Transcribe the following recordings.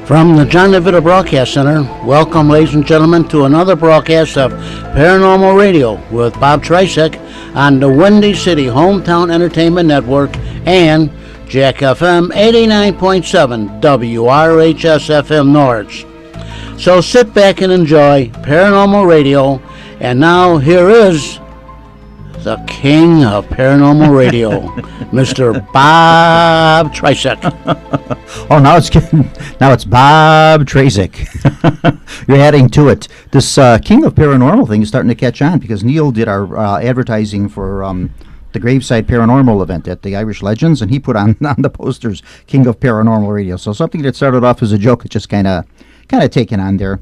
From the John DeVito Broadcast Center, welcome, ladies and gentlemen, to another broadcast of Paranormal Radio with Bob Trisek on the Windy City Hometown Entertainment Network and Jack FM 89.7 WRHS FM Norwich. So sit back and enjoy Paranormal Radio, and now here is the king of Paranormal Radio, Mr. Bob Trisek. Oh, now it's Bob Trisek. You're adding to it. This king of paranormal thing is starting to catch on because Neil did our advertising for the Graveside Paranormal event at the Irish Legends, and he put on the posters King of Paranormal Radio. So something that started off as a joke, it's just kind of taken on there.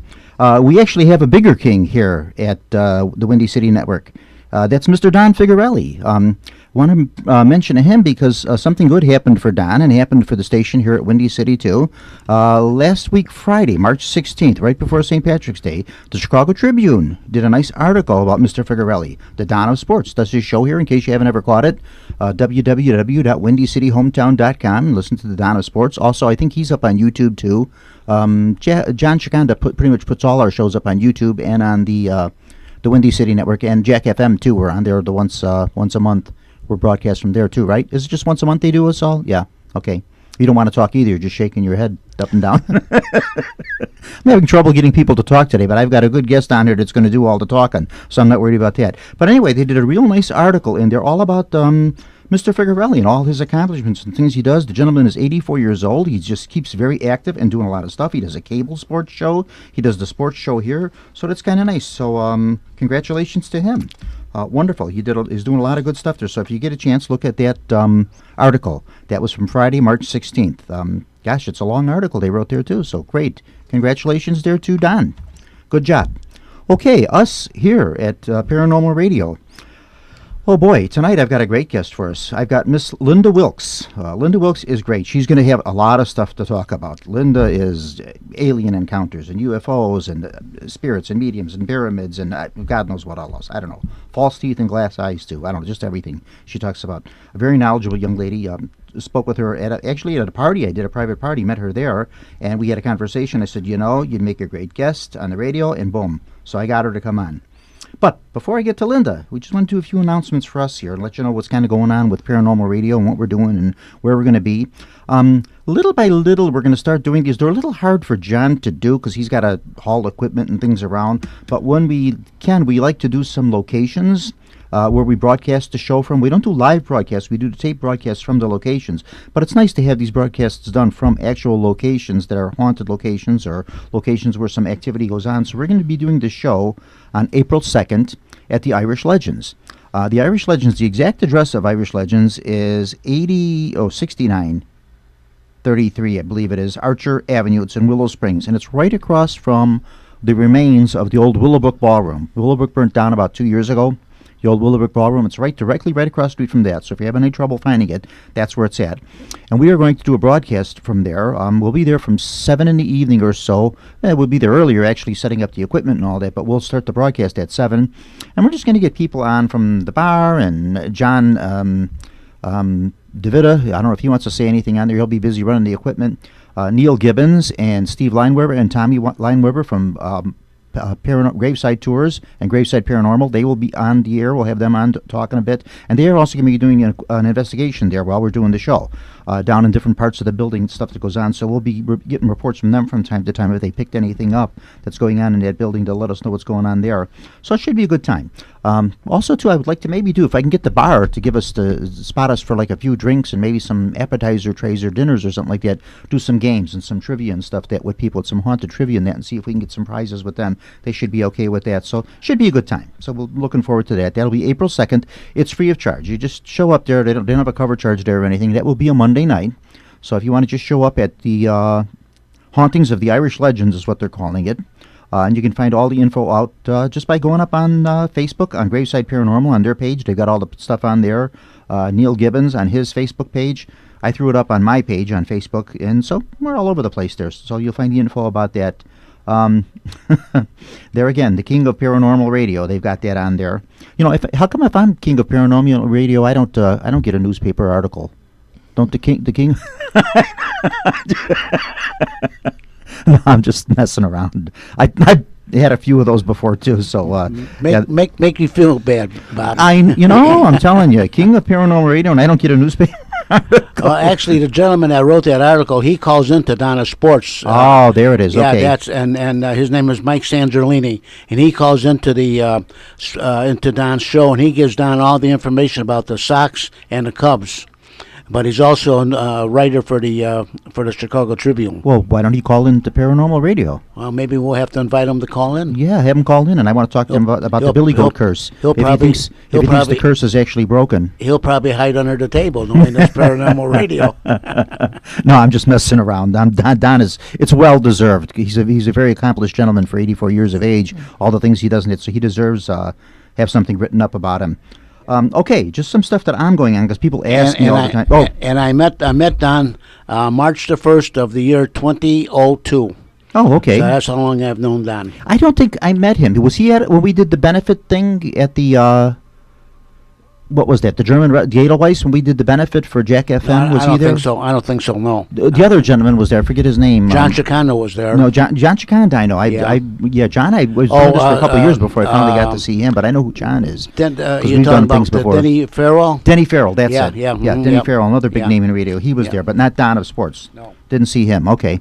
We actually have a bigger king here at the Windy City Network. That's Mr. Don Figarelli. Want to mention him because something good happened for Don and happened for the station here at Windy City too. Last week, Friday, March 16th, right before St. Patrick's Day, the Chicago Tribune did a nice article about Mr. Figarelli, the Don of Sports. Does his show here, in case you haven't ever caught it, www.windycityhometown.com, and listen to the Don of Sports. Also, I think he's up on YouTube too. John Chikanda pretty much puts all our shows up on YouTube and on the Windy City Network, and Jack FM too. We're on there once a month. We're broadcast from there too, right? Is it just once a month they do us all? Yeah. Okay. You don't want to talk either. You're just shaking your head up and down. I'm having trouble getting people to talk today, but I've got a good guest on here that's going to do all the talking, so I'm not worried about that. But anyway, they did a real nice article in there all about Mr. Figarelli and all his accomplishments and things he does. The gentleman is 84 years old. He just keeps very active and doing a lot of stuff. He does a cable sports show. He does the sports show here. So that's kind of nice. So congratulations to him. Wonderful. He's doing a lot of good stuff there. So if you get a chance, look at that article. That was from Friday, March 16th. Gosh, it's a long article they wrote there too. So great. Congratulations there to Don. Good job. Okay, us here at Paranormal Radio. Oh boy, tonight I've got a great guest for us. I've got Miss Linda Wilkes. Linda Wilkes is great. She's going to have a lot of stuff to talk about. Linda is alien encounters and UFOs and spirits and mediums and pyramids and God knows what else. I don't know. False teeth and glass eyes too. I don't know, just everything she talks about. A very knowledgeable young lady. Spoke with her at a party. I did a private party, met her there, and we had a conversation. I said, you'd make a great guest on the radio, and boom. So I got her to come on. But before I get to Linda, we just want to do a few announcements for us here and let you know what's kind of going on with Paranormal Radio and what we're doing and where we're going to be. Little by little, we're going to start doing these. They're a little hard for John to do because he's got to haul equipment and things around. But when we can, we like to do some locations where we broadcast the show from. We don't do live broadcasts. We do tape broadcasts from the locations. But it's nice to have these broadcasts done from actual locations that are haunted locations or locations where some activity goes on. So we're going to be doing the show on April 2nd at the Irish Legends. The Irish Legends, the exact address of Irish Legends is 6933, I believe it is, Archer Avenue. It's in Willow Springs, and it's right across from the remains of the old Willowbrook Ballroom. Willowbrook burnt down about 2 years ago. The old Willowbrook Ballroom. It's directly right across the street from that. So if you have any trouble finding it, that's where it's at. And we are going to do a broadcast from there. We'll be there from 7 in the evening or so. We'll be there earlier, actually setting up the equipment and all that. But we'll start the broadcast at 7. And we're just going to get people on from the bar. And John DeVita, I don't know if he wants to say anything on there. He'll be busy running the equipment. Neil Gibbons and Steve Lineweber and Tommy Lineweber from Graveside Tours and Graveside Paranormal. They will be on the air. We'll have them on talking a bit. And they are also going to be doing an investigation there while we're doing the show, down in different parts of the building, stuff that goes on. So we'll be getting reports from them from time to time if they picked anything up that's going on in that building to let us know what's going on there. So it should be a good time. Also, too, I would like to maybe do, if I can get the bar to give us spot us for like a few drinks and maybe some appetizer trays or dinners or something like that, do some games and some trivia and stuff that with people, with some haunted trivia and that, and see if we can get some prizes with them. They should be okay with that. So should be a good time. So we're looking forward to that. That'll be April 2nd. It's free of charge. You just show up there. They don't have a cover charge there or anything. That will be a Monday night. So if you want to just show up at the Hauntings of the Irish Legends is what they're calling it. And you can find all the info out just by going up on Facebook, on Graveside Paranormal, on their page. They've got all the stuff on there. Neil Gibbons on his Facebook page. I threw it up on my page on Facebook. And so we're all over the place there. So you'll find the info about that. There again, the King of Paranormal Radio. They've got that on there. How come if I'm King of Paranormal Radio, I don't get a newspaper article? Don't the king? No, I'm just messing around. I had a few of those before too. So make you feel bad, Bob. I'm telling you, King of Paranormal Radio, and I don't get a newspaper. Actually, the gentleman that wrote that article, he calls into Donna Sports. There it is. Yeah, okay. that's and his name is Mike Sangerlini, and he calls into the into Don's show, and he gives Don all the information about the Sox and the Cubs. But he's also a writer for the Chicago Tribune. Well, why don't he call in to Paranormal Radio? Well, maybe we'll have to invite him to call in. Yeah, have him call in, and I want to talk to him about the Billy Goat curse. If he thinks the curse is actually broken. He'll probably hide under the table knowing this Paranormal Radio. No, I'm just messing around. Don is, it's well deserved. He's a very accomplished gentleman for 84 years of age. All the things he doesn't, so he deserves have something written up about him. Okay, just some stuff that I'm going on because people ask me all the time. Oh, and I met Don March the 1st of the year 2002. Oh, okay. So that's how long I've known Don. I don't think I met him. Was he at when we did the benefit thing at the what was that? The German the Edelweiss when we did the benefit for Jack FM. Was he there? I don't think so. No. The other gentleman was there. I forget his name. John Chicano was there. No, John Chicano. I know. John. I was doing this for a couple of years before I finally got to see him. But I know who John is. You're talking about Denny Farrell. Denny Farrell. That's it. Yeah. Denny Farrell, another big name in radio. He was there, but not Don of Sports. No. Didn't see him. Okay.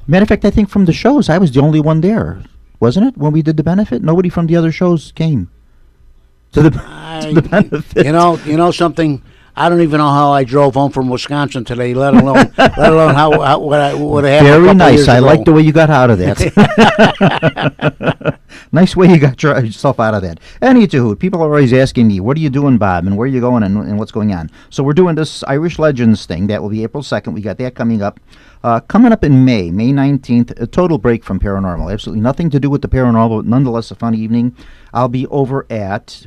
Matter of fact, I think from the shows, I was the only one there, wasn't it? When we did the benefit, nobody from the other shows came to the benefit. You know something. I don't even know how I drove home from Wisconsin today, let alone how what I would have. Very nice. I like the way you got out of that. Nice way you got yourself out of that. Anywho, people are always asking me, "What are you doing, Bob? And where are you going? And what's going on?" So we're doing this Irish Legends thing. That will be April 2nd. We got that coming up. Coming up in May 19th, a total break from paranormal. Absolutely nothing to do with the paranormal, but nonetheless a fun evening. I'll be over at,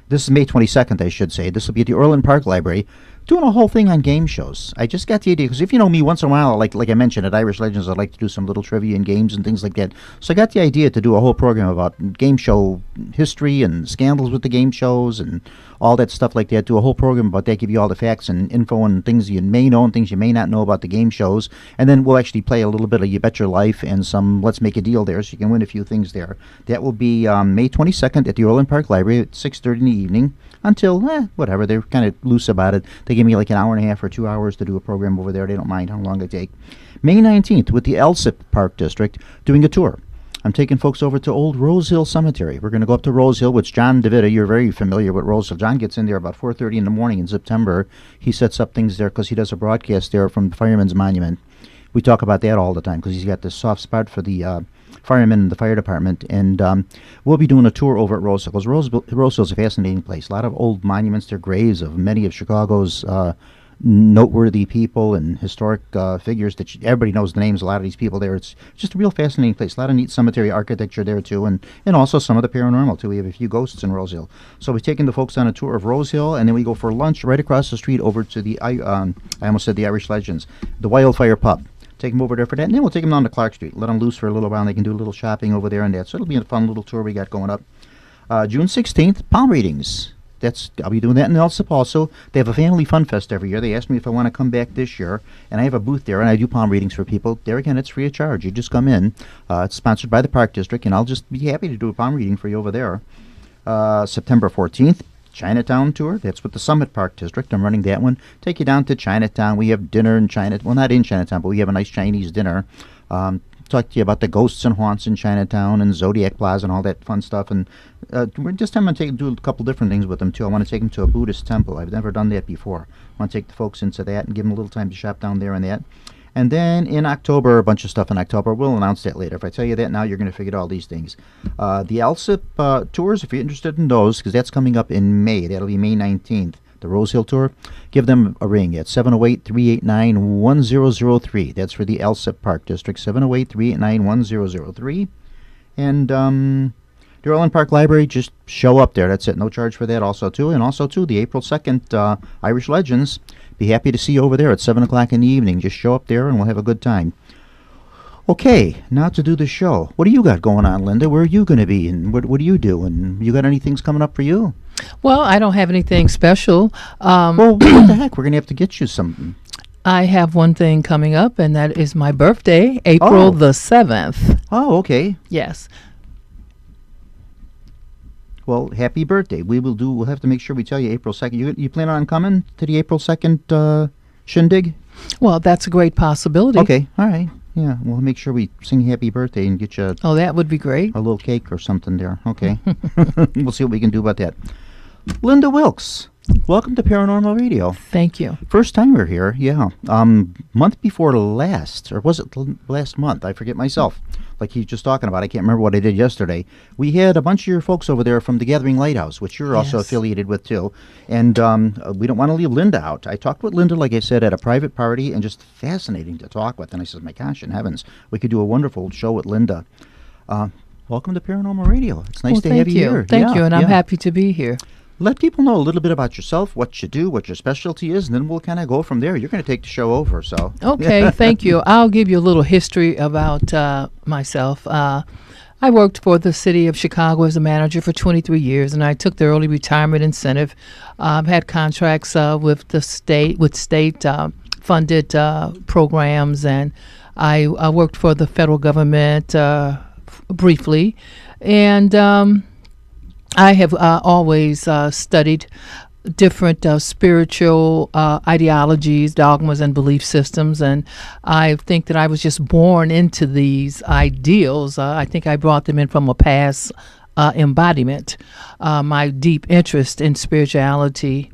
this is May 22nd, I should say. This will be at the Orland Park Library, doing a whole thing on game shows. I just got the idea, because if you know me, once in a while, like I mentioned, at Irish Legends, I like to do some little trivia and games and things like that. So I got the idea to do a whole program about game show history and scandals with the game shows and all that stuff like that. Do a whole program about that, give you all the facts and info and things you may know and things you may not know about the game shows. And then we'll actually play a little bit of You Bet Your Life and some Let's Make a Deal there, so you can win a few things there. That will be May 22nd at the Orland Park Library at 6:30 in the evening until, whatever. They're kind of loose about it. They give me like an hour and a half or 2 hours to do a program over there. They don't mind how long it take. May 19th with the Elsip Park District doing a tour. I'm taking folks over to Old Rose Hill Cemetery. We're going to go up to Rose Hill, which John DeVita, you're very familiar with Rose Hill. John gets in there about 4:30 in the morning in September. He sets up things there because he does a broadcast there from the Fireman's Monument. We talk about that all the time because he's got this soft spot for the firemen in the fire department. And we'll be doing a tour over at Rose Hill, because Rose Hill is a fascinating place. A lot of old monuments there, graves of many of Chicago's noteworthy people and historic figures that everybody knows the names of a lot of these people there. It's just a real fascinating place. A lot of neat cemetery architecture there too, and also some of the paranormal too. We have a few ghosts in Rose Hill. So we're taking the folks on a tour of Rose Hill, and then we go for lunch right across the street over to the I almost said the Irish Legends, the Wildfire Pub. Take them over there for that, and then we'll take them down to Clark Street. Let them loose for a little while, and they can do a little shopping over there and that. So it'll be a fun little tour we got going up. June 16th, palm readings. I'll be doing that in Elsip also. They have a family fun fest every year. They asked me if I want to come back this year, and I have a booth there, and I do palm readings for people. There again, it's free of charge. You just come in. It's sponsored by the Park District, and I'll just be happy to do a palm reading for you over there. September 14th, Chinatown tour. That's with the Summit Park District. I'm running that one. Take you down to Chinatown. We have dinner in Chinatown. Well, not in Chinatown, but we have a nice Chinese dinner. Talk to you about the ghosts and haunts in Chinatown and Zodiac Plaza and all that fun stuff. And we're just going to do a couple different things with them too. I want to take them to a Buddhist temple. I've never done that before. I want to take the folks into that and give them a little time to shop down there and that. And then in October, a bunch of stuff in October. We'll announce that later. If I tell you that now, you're going to forget all these things. The Elsip tours, if you're interested in those, because that's coming up in May. That'll be May 19th. The Rose Hill Tour, give them a ring at 708-389-1003. That's for the Elsip Park District, 708-389-1003. And the Orland Park Library, just show up there. That's it. No charge for that also, too. And also, too, the April 2nd Irish Legends. Be happy to see you over there at 7 o'clock in the evening. Just show up there and we'll have a good time. Okay, now to do the show. What do you got going on, Linda? Where are you going to be, and what do you do? And you got any things coming up for you? Well, I don't have anything special. Well, what the heck? We're going to have to get you something. I have one thing coming up, and that is my birthday, April the 7th. Oh, okay. Yes. Well, happy birthday. We'll have to make sure we tell you April 2nd. You plan on coming to the April 2nd shindig? Well, that's a great possibility. Okay, all right. Yeah, we'll make sure we sing happy birthday and get you Oh, that would be great. a little cake or something there. Okay. We'll see what we can do about that. Linda Wilkes, welcome to Paranormal Radio. Thank you. First time we're here, yeah. Month before last, or was it last month? I forget myself. Like he's just talking about. I can't remember what I did yesterday. We had a bunch of your folks over there from the Gathering Lighthouse, which you're also Yes. affiliated with too. And we don't want to leave Linda out. I talked with Linda, like I said, at a private party, and just fascinating to talk with. And I said, my gosh, in heavens, we could do a wonderful show with Linda. Welcome to Paranormal Radio. It's nice to have you here. Thank you, and I'm yeah. happy to be here. Let people know a little bit about yourself, what you do, what your specialty is, and then we'll kind of go from there. You're going to take the show over, so. Okay, thank you. I'll give you a little history about myself. I worked for the city of Chicago as a manager for 23 years, and I took the early retirement incentive. Had contracts with the state, funded programs, and I worked for the federal government briefly, and I have always studied different spiritual ideologies, dogmas, and belief systems, and I think that I was just born into these ideals. I think I brought them in from a past embodiment, my deep interest in spirituality.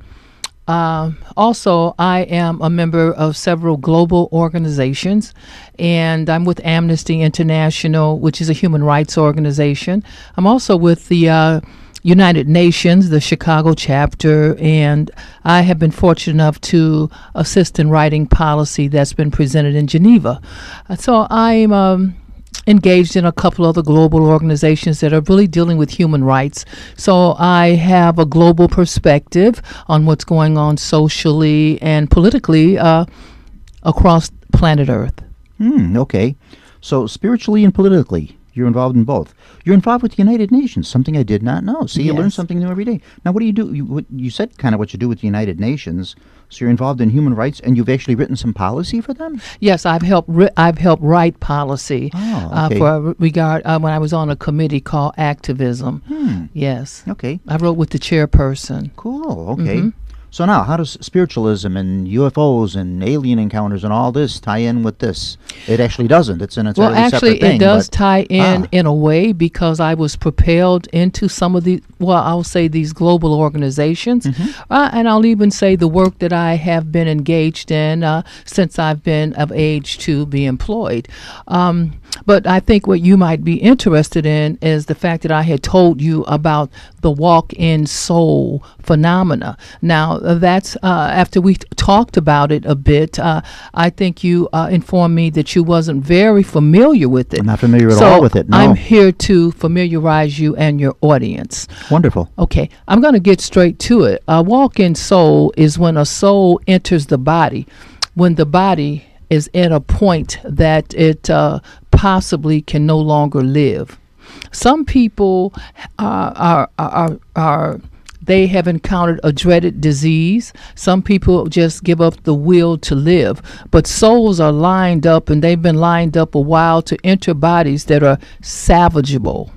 Also, I am a member of several global organizations, and I'm with Amnesty International, which is a human rights organization. I'm also with the United Nations, the Chicago chapter, and I have been fortunate enough to assist in writing policy that's been presented in Geneva. So I'm engaged in a couple other global organizations that are really dealing with human rights. So I have a global perspective on what's going on socially and politically across planet Earth. Okay. So spiritually and politically, you're involved in both. You're involved with the United Nations, something I did not know. See, you learn Yes. something new every day. Now, what do you do? You said kind of what you do with the United Nations. So you're involved in human rights, and you've actually written some policy for them? Yes, I've helped write policy Oh, okay. for regard when I was on a committee called Activism. Yes, Okay. I wrote with the chairperson. Cool. Okay. So now, how does spiritualism and UFOs and alien encounters and all this tie in with this? It actually doesn't. It's an entirely Well, actually, separate thing. it does but- tie in a way because I was propelled into some of the, well, I'll say these global organizations, and I'll even say the work that I have been engaged in since I've been of age to be employed. But I think what you might be interested in is the fact that I had told you about the walk-in soul phenomena. Now, that's after we talked about it a bit, I think you informed me that you wasn't very familiar with it. I'm not familiar at So all with it, no. I'm here to familiarize you and your audience. Wonderful. Okay, I'm going to get straight to it. A walk-in soul is when a soul enters the body, when the body is at a point that it possibly can no longer live. Some people they have encountered a dreaded disease. Some people just give up the will to live. But souls are lined up, and they've been lined up a while to enter bodies that are salvageable.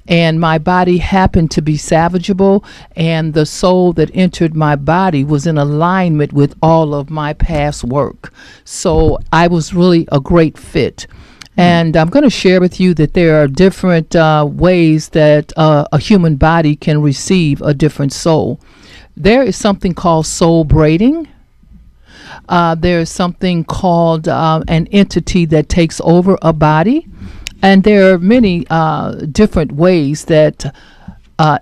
And my body happened to be salvageable, and the soul that entered my body was in alignment with all of my past work. So I was really a great fit. And I'm going to share with you that there are different ways that a human body can receive a different soul. There is something called soul braiding. There is something called an entity that takes over a body. And there are many different ways that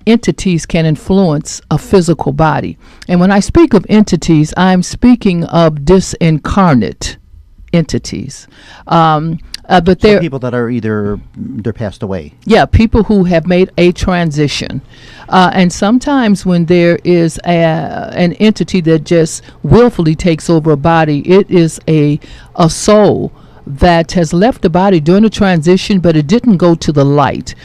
entities can influence a physical body. And when I speak of entities, I'm speaking of disincarnate entities. But So they're people that are they're passed away. yeah, people who have made a transition. And sometimes when there is an entity that just willfully takes over a body, it is a soul that has left the body during the transition, but it didn't go to the light.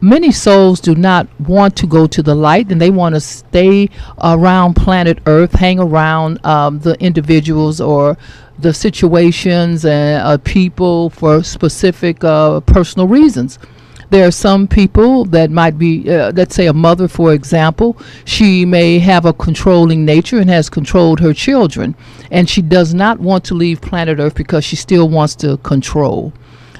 many souls do not want to go to the light, and they want to stay around planet Earth, hang around the individuals or the situations and people for specific personal reasons. There are some people that might be, let's say a mother, for example. She may have a controlling nature and has controlled her children, and she does not want to leave planet Earth because she still wants to control.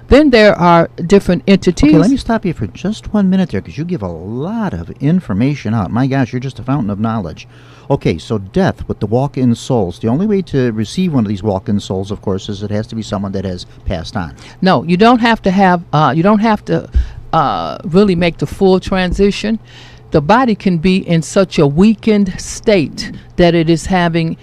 Then there are different entities. Okay, let me stop you for just 1 minute there, because you give a lot of information out. My gosh, you're just a fountain of knowledge. Okay, so death with the walk-in souls. The only way to receive one of these walk-in souls, of course, is it has to be someone that has passed on. No, you don't have to have. You don't have to really make the full transition. The body can be in such a weakened state that it is having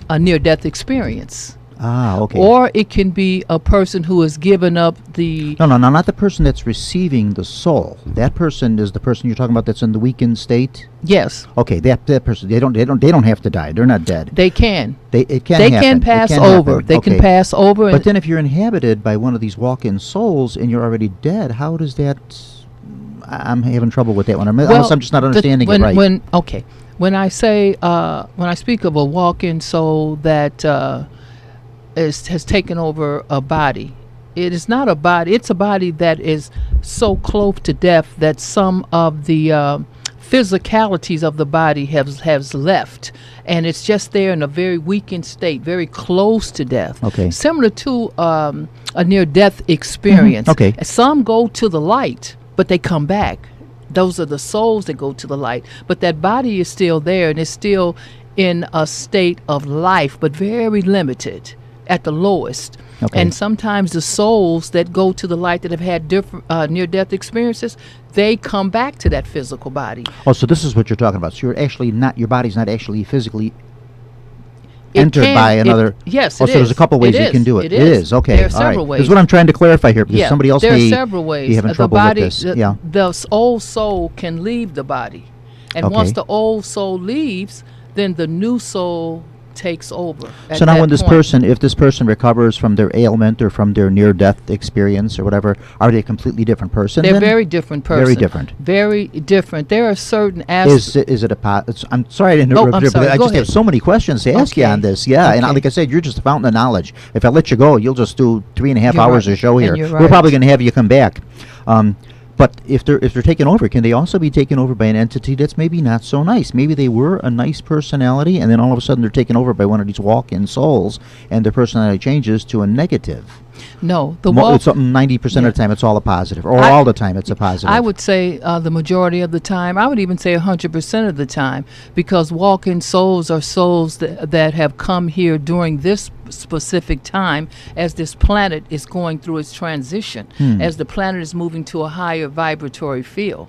a near-death experience. Ah, okay. Or it can be a person who has given up the... No, not the person that's receiving the soul. That person is the person you're talking about that's in the weakened state? Yes. Okay, that person, they don't have to die. They're not dead. They can. It can They happen. can It pass can over. happen. They Okay. can pass over. But then if you're inhabited by one of these walk-in souls and you're already dead, how does that... I'm having trouble with that one. Unless I'm just not understanding it right. When I say, when I speak of a walk-in soul that... has taken over a body. It is not a body. It's a body that is so close to death that some of the physicalities of the body has left, and it's just there in a very weakened state, very close to death. Okay. Similar to a near-death experience. Okay. Some go to the light, but they come back. Those are the souls that go to the light, but that body is still there and is still in a state of life, but very limited at the lowest. Okay. And sometimes the souls that go to the light that have had different near-death experiences, they come back to that physical body. Oh, so this is what you're talking about. So you're actually not, your body's not actually physically It entered can- by it- another. yes, Oh, it so there's is. a couple ways It you is. can do it. It is. Okay. There are all several right. ways. This is what I'm trying to clarify here, because Yeah, somebody else there may are several ways. be having The trouble body, with this. the, the old soul can leave the body, and Okay. once the old soul leaves, then the new soul takes over. So now when this person, if this person recovers from their ailment or from their near-death experience or whatever, are they a completely different person they're then? very different person. Very different. Very different. There are certain aspects. Is it I'm sorry to interrupt I'm you, sorry. but I Go just have ahead. so many questions to ask you Okay. on this. Yeah, and Okay. like I said, you're just a fountain of knowledge. If I let you go, you'll just do 3.5 You're hours right. of show And here. you're We're right. probably going to have you come back. But if they're taken over, can they also be taken over by an entity that's maybe not so nice? Maybe they were a nice personality, and then all of a sudden they're taken over by one of these walk-in souls, and their personality changes to a negative. No, the It's something 90% of the time it's all a positive, or all the time it's a positive. I would say the majority of the time. I would even say 100% of the time, because walk-in souls are souls that have come here during this specific time as this planet is going through its transition, as the planet is moving to a higher vibratory field.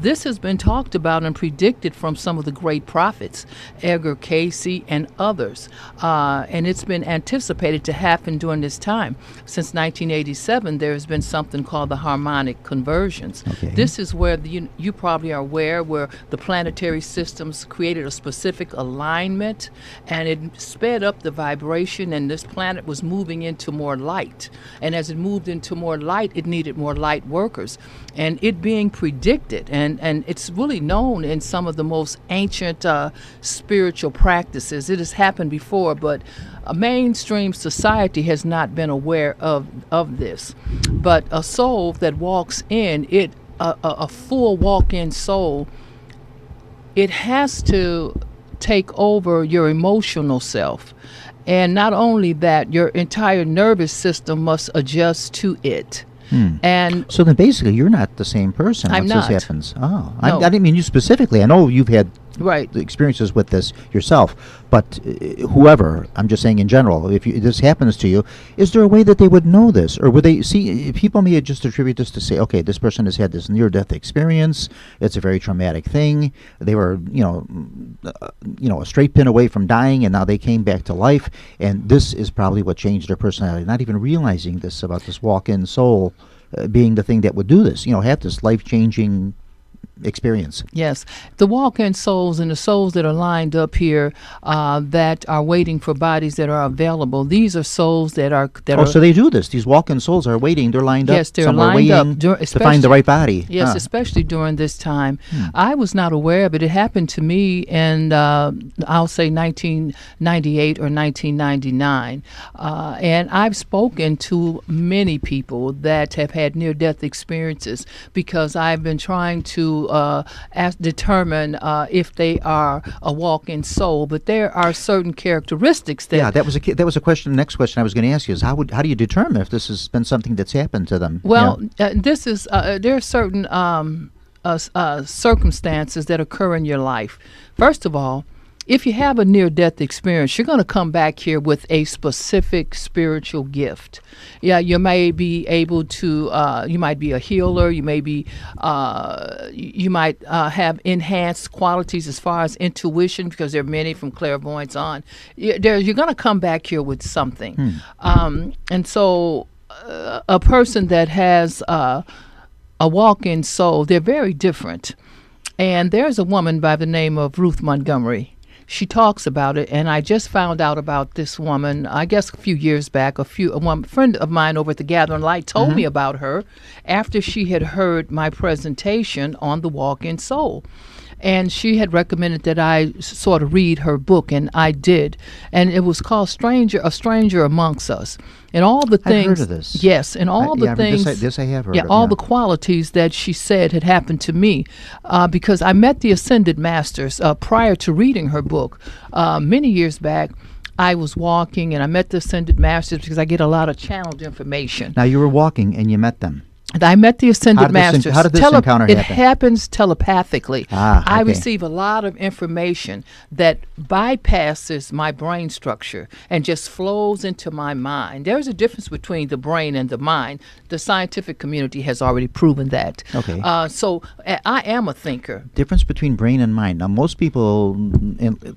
This has been talked about and predicted from some of the great prophets, Edgar Cayce and others, and it's been anticipated to happen during this time. Since 1987, there has been something called the harmonic conversions. Okay. This is where you probably are aware, where the planetary systems created a specific alignment, and it sped up the vibration, and this planet was moving into more light. And as it moved into more light, it needed more light workers. And it being predicted, and it's really known in some of the most ancient spiritual practices. It has happened before, but a mainstream society has not been aware of this. But a soul that walks in, a full walk-in soul, it has to take over your emotional self. And not only that, your entire nervous system must adjust to it. And So then basically you're not the same person I'm once not. this happens. Oh, No. I didn't mean you specifically. I know you've had right. the experiences with this yourself, but whoever, I'm just saying in general, if this happens to you, is there a way that they would know this? Or would they see, people may just attribute this to say, okay, this person has had this near-death experience, it's a very traumatic thing, they were, a straight pin away from dying, and now they came back to life, and this is probably what changed their personality, not even realizing this about this walk-in soul being the thing that would do this, have this life-changing experience. Yes, the walk-in souls and the souls that are lined up here that are waiting for bodies that are available. These are souls that are So they do this. These walk-in souls are waiting. They're lined yes, up they're somewhere lined up waiting to find the right body. Yes, especially during this time. I was not aware of it. It happened to me in I'll say 1998 or 1999, and I've spoken to many people that have had near-death experiences because I've been trying to determine if they are a walk-in soul. But there are certain characteristics that that was a question. The next question I was going to ask you is how do you determine if this has been something that's happened to them? Well, this is there are certain circumstances that occur in your life. First of all, if you have a near-death experience, you're going to come back here with a specific spiritual gift. Yeah, you may be able to, you might be a healer, you may be, you might have enhanced qualities as far as intuition, because there are many from clairvoyance on. You're going to come back here with something. And so a person that has a walk-in soul, they're very different. And there's a woman by the name of Ruth Montgomery. She talks about it, and I just found out about this woman, I guess a few years back. A friend of mine over at the Gathering Light told me about her after she had heard my presentation on the walk-in soul. And she had recommended that I sort of read her book, and I did. And it was called A Stranger Amongst Us. And all the things... I've heard of this. Yes, and all the things... This I have heard of. All the qualities that she said had happened to me. Because I met the Ascended Masters prior to reading her book. Many years back, I was walking, and I met the Ascended Masters because I get a lot of channeled information. Now, you were walking, and you met them. I met the Ascended Masters. How did this encounter happen? It happens telepathically. Okay. I receive a lot of information that bypasses my brain structure and just flows into my mind. There's a difference between the brain and the mind. The scientific community has already proven that. Okay. So I am a thinker. Difference between brain and mind. Now, most people,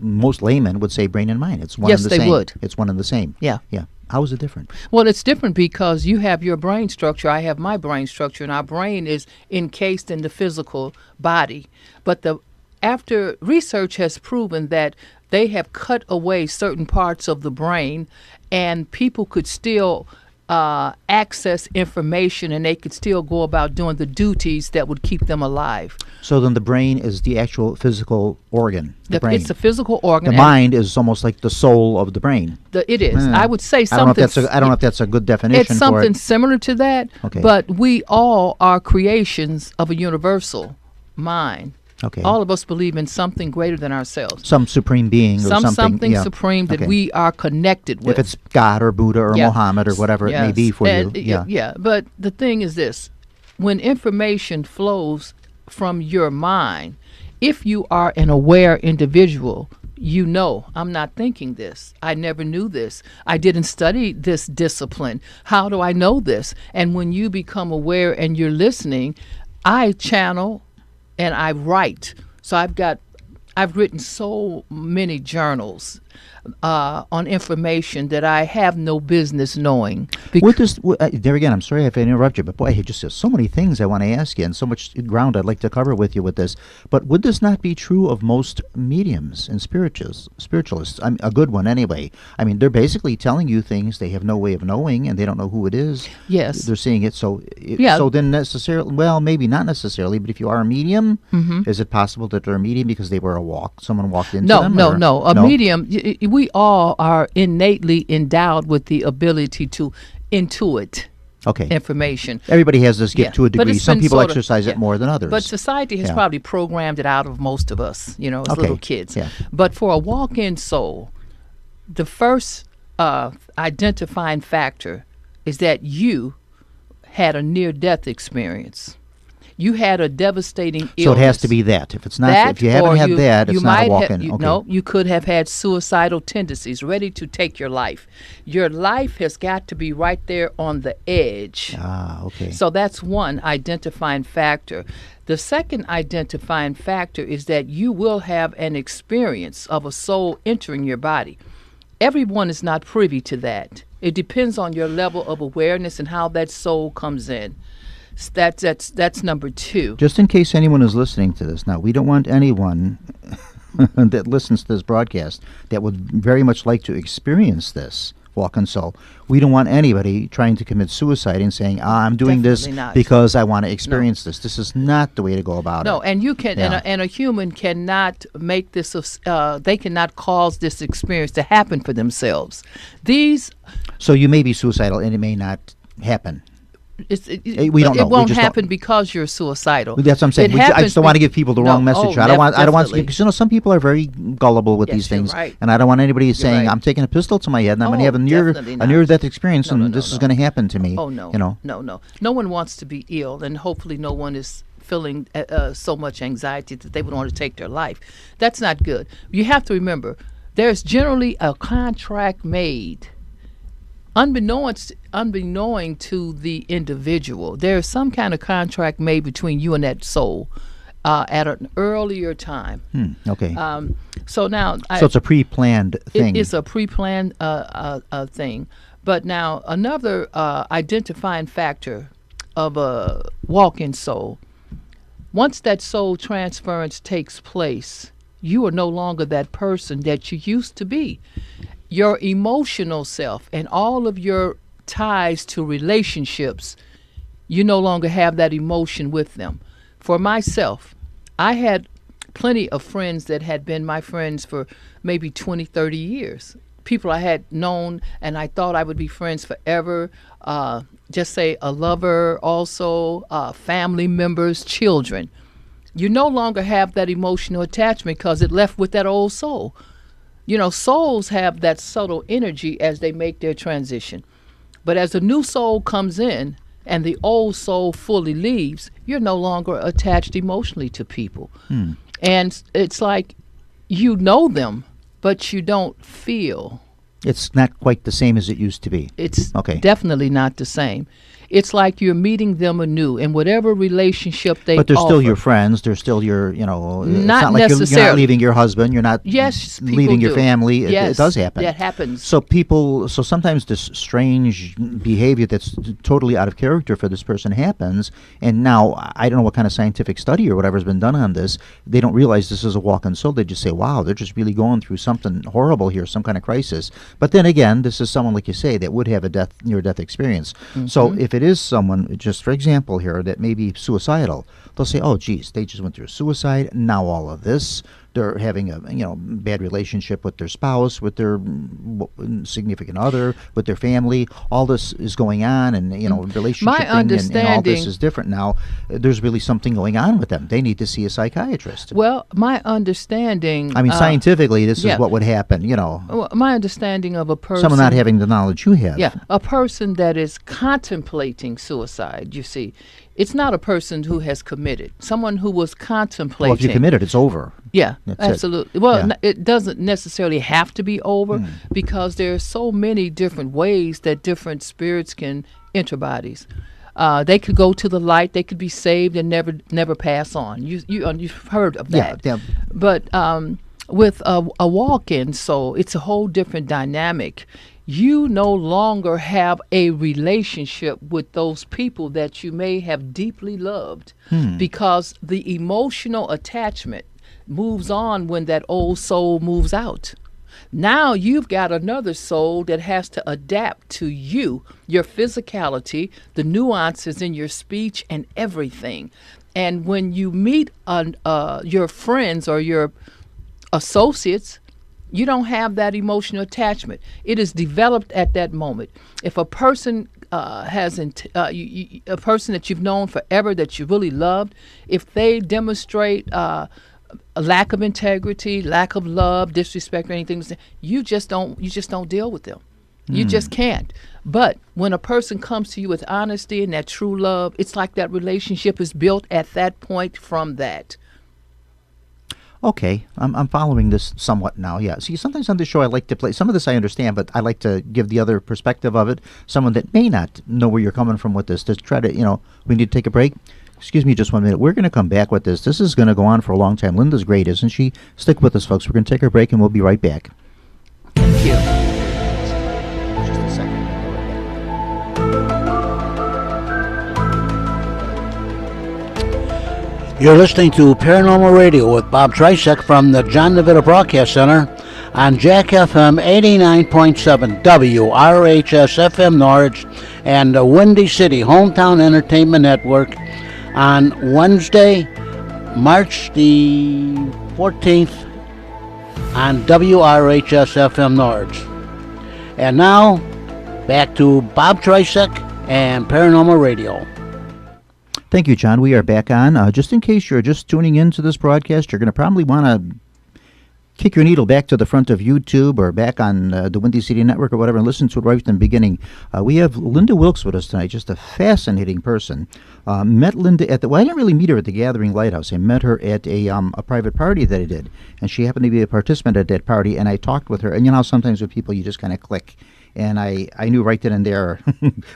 most laymen would say brain and mind. It's one Yes, and the same. they would. It's one and the same. Yeah. Yeah. How is it different? Well, it's different because you have your brain structure, I have my brain structure, and our brain is encased in the physical body. But after research has proven that they have cut away certain parts of the brain, and people could still access information, and they could still go about doing the duties that would keep them alive. So then the brain is the actual physical organ. The brain. It's a physical organ. The mind is almost like the soul of the brain. It is. I would say something. I don't know if that's a good definition. It's something similar to that. Okay. But we all are creations of a universal mind. Okay. All of us believe in something greater than ourselves. Some supreme being or something. Something supreme that we are connected with. If it's God or Buddha or Muhammad or whatever it may be for you. Yeah. But the thing is this. When information flows from your mind, if you are an aware individual, you know, I'm not thinking this. I never knew this. I didn't study this discipline. How do I know this? And when you become aware and you're listening, I channel and I write. So I've written so many journals on information that I have no business knowing. There again, I'm sorry if I interrupt you, but boy, just so many things I want to ask you and so much ground I'd like to cover with you with this. But would this not be true of most mediums and spiritualists? A good one anyway. I mean, they're basically telling you things they have no way of knowing, and they don't know who it is. Yes. They're seeing it. So then necessarily, well, maybe not necessarily, but if you are a medium, is it possible that they're a medium because they were someone walked into them? No. A medium... We all are innately endowed with the ability to intuit information. Everybody has this gift to a degree. Some people exercise it more than others. But society has probably programmed it out of most of us, as little kids. Yeah. But for a walk-in soul, the first identifying factor is that you had a near-death experience. You had a devastating illness. So it has to be that. If it's not, if you haven't had that, it's not a walk-in. No, you could have had suicidal tendencies, ready to take your life. Your life has got to be right there on the edge. Okay. So that's one identifying factor. The second identifying factor is that you will have an experience of a soul entering your body. Everyone is not privy to that. It depends on your level of awareness and how that soul comes in. That's number two. Just in case anyone is listening to this now, we don't want anyone that listens to this broadcast that would very much like to experience this walk-in soul. We don't want anybody trying to commit suicide and saying, I'm doing Definitely this not. because I want to experience this. This is not the way to go about it. No, and you can, Yeah. and a human cannot make this. They cannot cause this experience to happen for themselves. These, So you may be suicidal and it may not happen. We don't know. It We won't just happen because you're suicidal. That's what I'm saying. It I just happens don't want to give people the no, wrong message. oh, I don't want definitely. because some people are very gullible with Yes, these you're things, right. and I don't want anybody saying right. I'm taking a pistol to my head and I'm going to Oh, have a definitely near not. death experience, No, and no, no, this is no. going to happen to me. Oh no, you know. no. No one wants to be ill, and hopefully, no one is feeling so much anxiety that they would want to take their life. That's not good. You have to remember, there's generally a contract made. Unbeknown to the individual, there's some kind of contract made between you and that soul at an earlier time. Okay. So now, So it's a pre-planned thing. It is a pre-planned thing. But now another identifying factor of a walk-in soul. Once that soul transference takes place, you are no longer that person that you used to be. Your emotional self and all of your ties to relationships, you no longer have that emotion with them. For myself, I had plenty of friends that had been my friends for maybe 20, 30 years. People I had known and I thought I would be friends forever. Just say a lover, also family members, children. You no longer have that emotional attachment because it left with that old soul. You know, souls have that subtle energy as they make their transition. But as a new soul comes in and the old soul fully leaves, you're no longer attached emotionally to people. And it's like you know them, but you don't feel. It's not quite the same as it used to be. It's Okay. definitely not the same. It's like you're meeting them anew in whatever relationship they But they're still offer. your friends. They're still your, it's Not not like you're not necessarily. leaving your husband. You're not Yes, people leaving your do. family. It Yes, does happen. that happens. So sometimes this strange behavior that's totally out of character for this person happens. And now, I don't know what kind of scientific study or whatever has been done on this. They don't realize this is a walk-in soul. They just say, wow, they're just really going through something horrible here, some kind of crisis. But then again, this is someone, like you say, that would have a near-death experience. So if it is someone, just for example here, that may be suicidal, they'll say, oh, geez, they just went through suicide. Now all of this. They're having a bad relationship with their spouse, with their significant other, with their family. All this is going on, and relationship My thing, and all this understanding- is different now. There's really something going on with them. They need to see a psychiatrist. Well, my understanding. I mean, scientifically, this yeah. is what would happen. Well, my understanding of a person. Someone not having the knowledge you have. Yeah, a person that is contemplating suicide. You see, it's not a person who has committed. Someone who was contemplating. Well, if you committed, it's over. Yeah, That's it. absolutely. Well, Yeah. it doesn't necessarily have to be over because there are so many different ways that different spirits can enter bodies. They could go to the light. They could be saved and never pass on. You've heard of that. Yeah. But with a walk-in soul, it's a whole different dynamic. You no longer have a relationship with those people that you may have deeply loved because the emotional attachment moves on when that old soul moves out. Now you've got another soul that has to adapt to you, your physicality, the nuances in your speech and everything. And when you meet your friends or your associates, you don't have that emotional attachment. It is developed at that moment. If a person a person that you've known forever that you really loved, if they demonstrate a lack of integrity, lack of love, disrespect, or anything, you just don't deal with them. You just can't. But when a person comes to you with honesty and that true love, it's like that relationship is built at that point from that. Okay, I'm following this somewhat now. Yeah. See, sometimes on the show I like to play. Some of this I understand, but I like to give the other perspective of it. Someone that may not know where you're coming from with this, to try to, we need to take a break. Excuse me just 1 minute. We're going to come back with this. This is going to go on for a long time. Linda's great, isn't she? Stick with us, folks. We're going to take a break, and we'll be right back. Thank you. Just a second. You're listening to Paranormal Radio with Bob Trisek from the John DeVita Broadcast Center on Jack FM 89.7 WRHS FM Norwich and the Windy City Hometown Entertainment Network on Wednesday, March the 14th on WRHS FM Norwich. And now, back to Bob Trisek and Paranormal Radio. Thank you, John. We are back on. Just in case you're just tuning into this broadcast, you're going to probably want to kick your needle back to the front of YouTube or back on the Windy City Network or whatever and listen to it right from the beginning. We have Linda Wilkes with us tonight, just a fascinating person. Met Linda at I didn't really meet her at the Gathering Lighthouse. I met her at a private party that I did, and she happened to be a participant at that party, and I talked with her. And you know how sometimes with people you just kind of click. And I knew right then and there,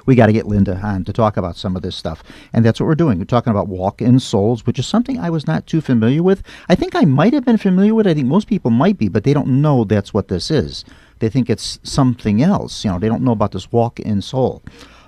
we got to get Linda on to talk about some of this stuff. And that's what we're doing. We're talking about walk-in souls, which is something I was not too familiar with. I think I might have been familiar with it. I think most people might be, but they don't know that's what this is. They think it's something else. You know, they don't know about this walk-in soul.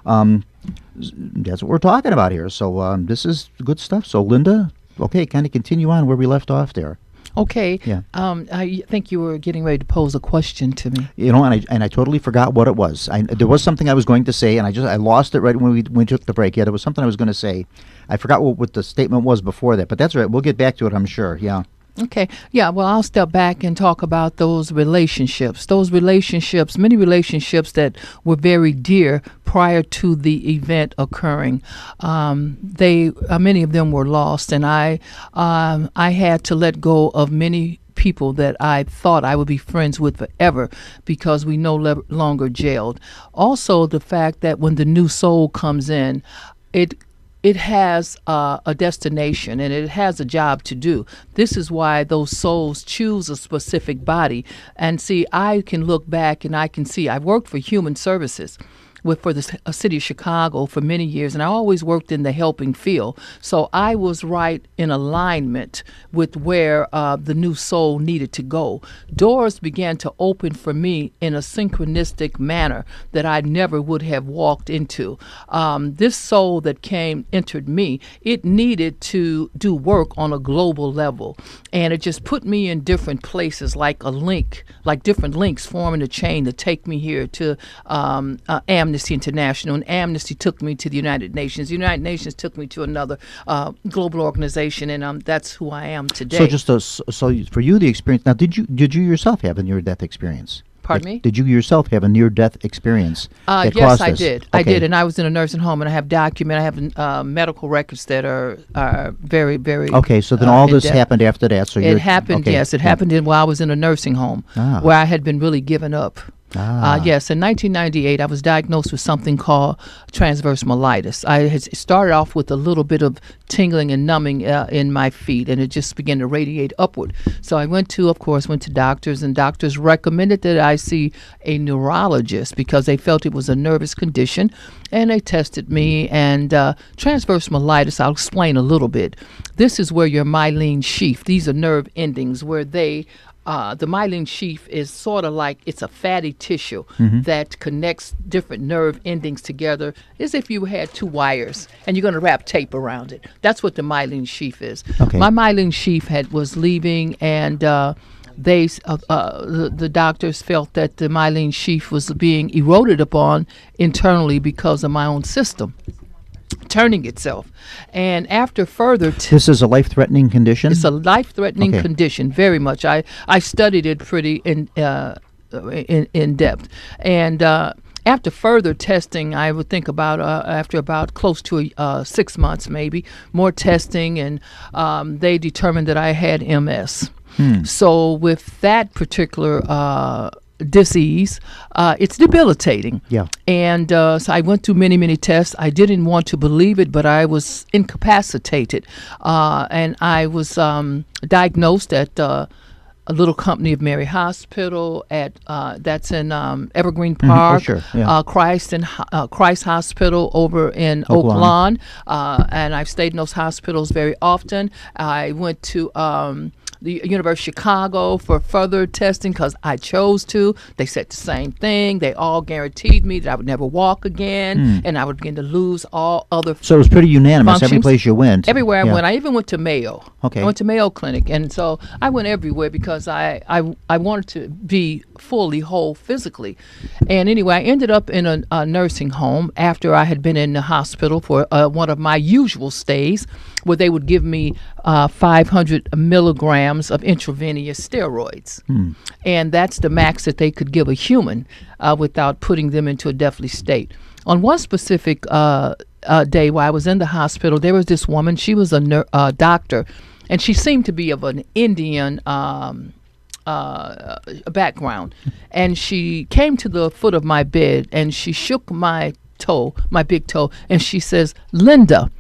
That's what we're talking about here. So this is good stuff. So Linda, okay, kind of continue on where we left off there. Okay. Yeah. I think you were getting ready to pose a question to me. You know, and I totally forgot what it was. There was something I was going to say, and I lost it right when we took the break. Yeah, there was something I was going to say. I forgot what the statement was before that, but that's right. We'll get back to it, I'm sure. Yeah. Okay. Yeah, well, I'll step back and talk about those relationships. Many relationships that were very dear prior to the event occurring. Many of them were lost, and I had to let go of many people that I thought I would be friends with forever because we no longer jailed. Also, the fact that when the new soul comes in, it has a destination and it has a job to do. This is why those souls choose a specific body. And see, I can look back and I can see I worked for Human Services for the city of Chicago for many years, and I always worked in the helping field. So I was right in alignment with where the new soul needed to go. Doors began to open for me in a synchronistic manner that I never would have walked into. This soul that entered me, it needed to do work on a global level, and it just put me in different places like a link, like different links forming a chain to take me here to Amnesty International, and Amnesty took me to the United Nations. The United Nations took me to another global organization, and that's who I am today. So so for you, the experience. Now, did you yourself have a near-death experience? Pardon me? Did you yourself have a near-death experience? Yes, I did. Okay. I did, and I was in a nursing home, and I have medical records that are very, very. Okay, so then all this happened after that. So it happened. Okay. Yes, it happened while I was in a nursing home where I had been really given up. Yes, in 1998, I was diagnosed with something called transverse myelitis. I had started off with a little bit of tingling and numbing in my feet, and it just began to radiate upward. So I went to doctors, and doctors recommended that I see a neurologist because they felt it was a nervous condition, and they tested me. And transverse myelitis, I'll explain a little bit. This is where your myelin sheath, these are nerve endings where the myelin sheath is sort of like it's a fatty tissue that connects different nerve endings together as if you had two wires and you're going to wrap tape around it. That's what the myelin sheath is. Okay. My myelin sheath was leaving, and the doctors felt that the myelin sheath was being eroded upon internally because of my own system turning itself. And after further this is a life-threatening condition? It's a life-threatening condition, very much. I studied it pretty in depth. And after further testing, I would think after about close to 6 months, maybe, more testing, and they determined that I had MS. So with that particular disease, it's debilitating. Yeah. And so I went through many tests. I didn't want to believe it, but I was incapacitated. And I was diagnosed at a little company of Mary Hospital that's in Evergreen Park, sure. Yeah. Christ Hospital over in Oak Lawn. And I've stayed in those hospitals very often. I went to the University of Chicago for further testing because I chose to. They said the same thing. They all guaranteed me that I would never walk again, and I would begin to lose all other So it was pretty unanimous functions. every place you went. Everywhere Yeah. I went. I even went to Mayo. Okay. I went to Mayo Clinic. And so I went everywhere because I wanted to be fully whole physically. And anyway, I ended up in a nursing home after I had been in the hospital for one of my usual stays where they would give me 500 milligrams of intravenous steroids. And that's the max that they could give a human without putting them into a deathly state. On one specific day while I was in the hospital, there was this woman. She was a doctor, and she seemed to be of an Indian background. And she came to the foot of my bed, and she shook my toe, my big toe, and she says, "Linda,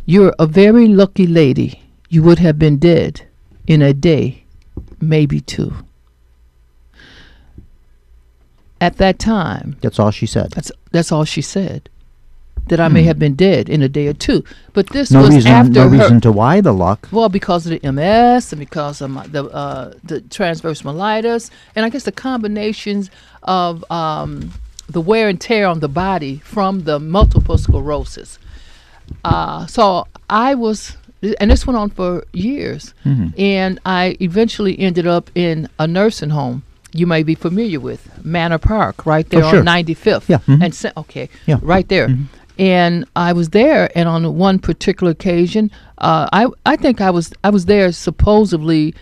you're a very lucky lady. You would have been dead in a day, maybe two." At that time, That's all she said. that's all she said. That I may have been dead in a day or two. But this No was reason, after no her. reason to why the luck. Well, because of the MS and because of the transverse myelitis, and I guess the combinations of the wear and tear on the body from the multiple sclerosis. So I was, and this went on for years, and I eventually ended up in a nursing home. You may be familiar with Manor Park, right there sure. on 95th. Yeah, And Yeah. right there. And I was there, and on one particular occasion, I think I was there supposedly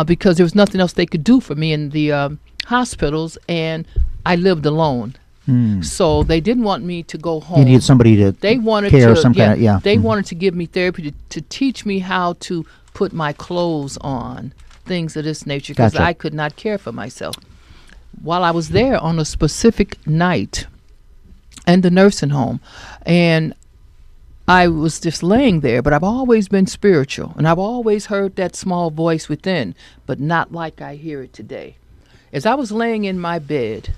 because there was nothing else they could do for me in the hospitals, and I lived alone. So they didn't want me to go home. You needed somebody to They wanted care to, some kind of, yeah. They wanted to give me therapy to teach me how to put my clothes on, things of this nature, because Gotcha. I could not care for myself. While I was there on a specific night in the nursing home, and I was just laying there, but I've always been spiritual, and I've always heard that small voice within, but not like I hear it today. As I was laying in my bed,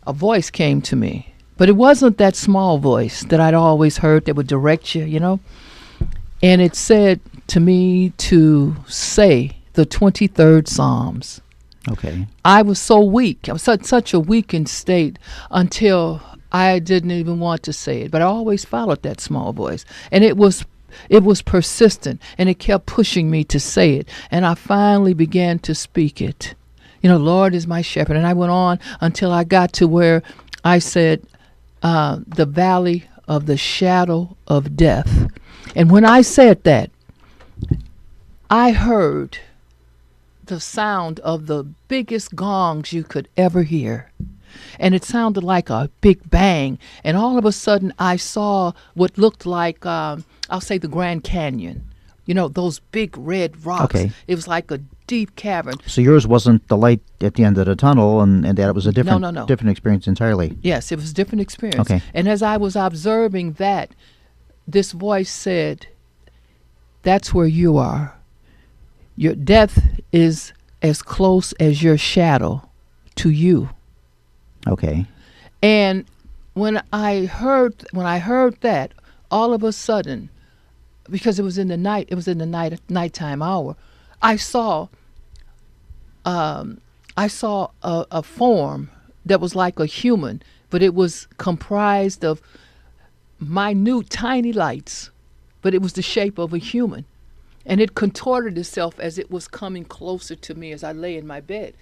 a voice came to me, but it wasn't that small voice that I'd always heard that would direct you, you know? And it said to me to say the 23rd Psalms. Okay. I was so weak. I was such a weakened state until I didn't even want to say it. But I always followed that small voice. And it was persistent, and it kept pushing me to say it. And I finally began to speak it. You know, Lord is my shepherd. And I went on until I got to where I said, the valley of the shadow of death. And when I said that, I heard the sound of the biggest gongs you could ever hear. And it sounded like a big bang. And all of a sudden, I saw what looked like, I'll say the Grand Canyon. You know, those big red rocks. Okay. It was like a deep cavern. So yours wasn't the light at the end of the tunnel, and that it was a different, No. different experience entirely. Yes, it was a different experience. Okay. And as I was observing that, this voice said, "That's where you are. Your death is as close as your shadow to you." Okay. And when I heard that, all of a sudden, because it was in the nighttime hour, I saw a form that was like a human, but it was comprised of minute, tiny lights, but it was the shape of a human. And it contorted itself as it was coming closer to me as I lay in my bed.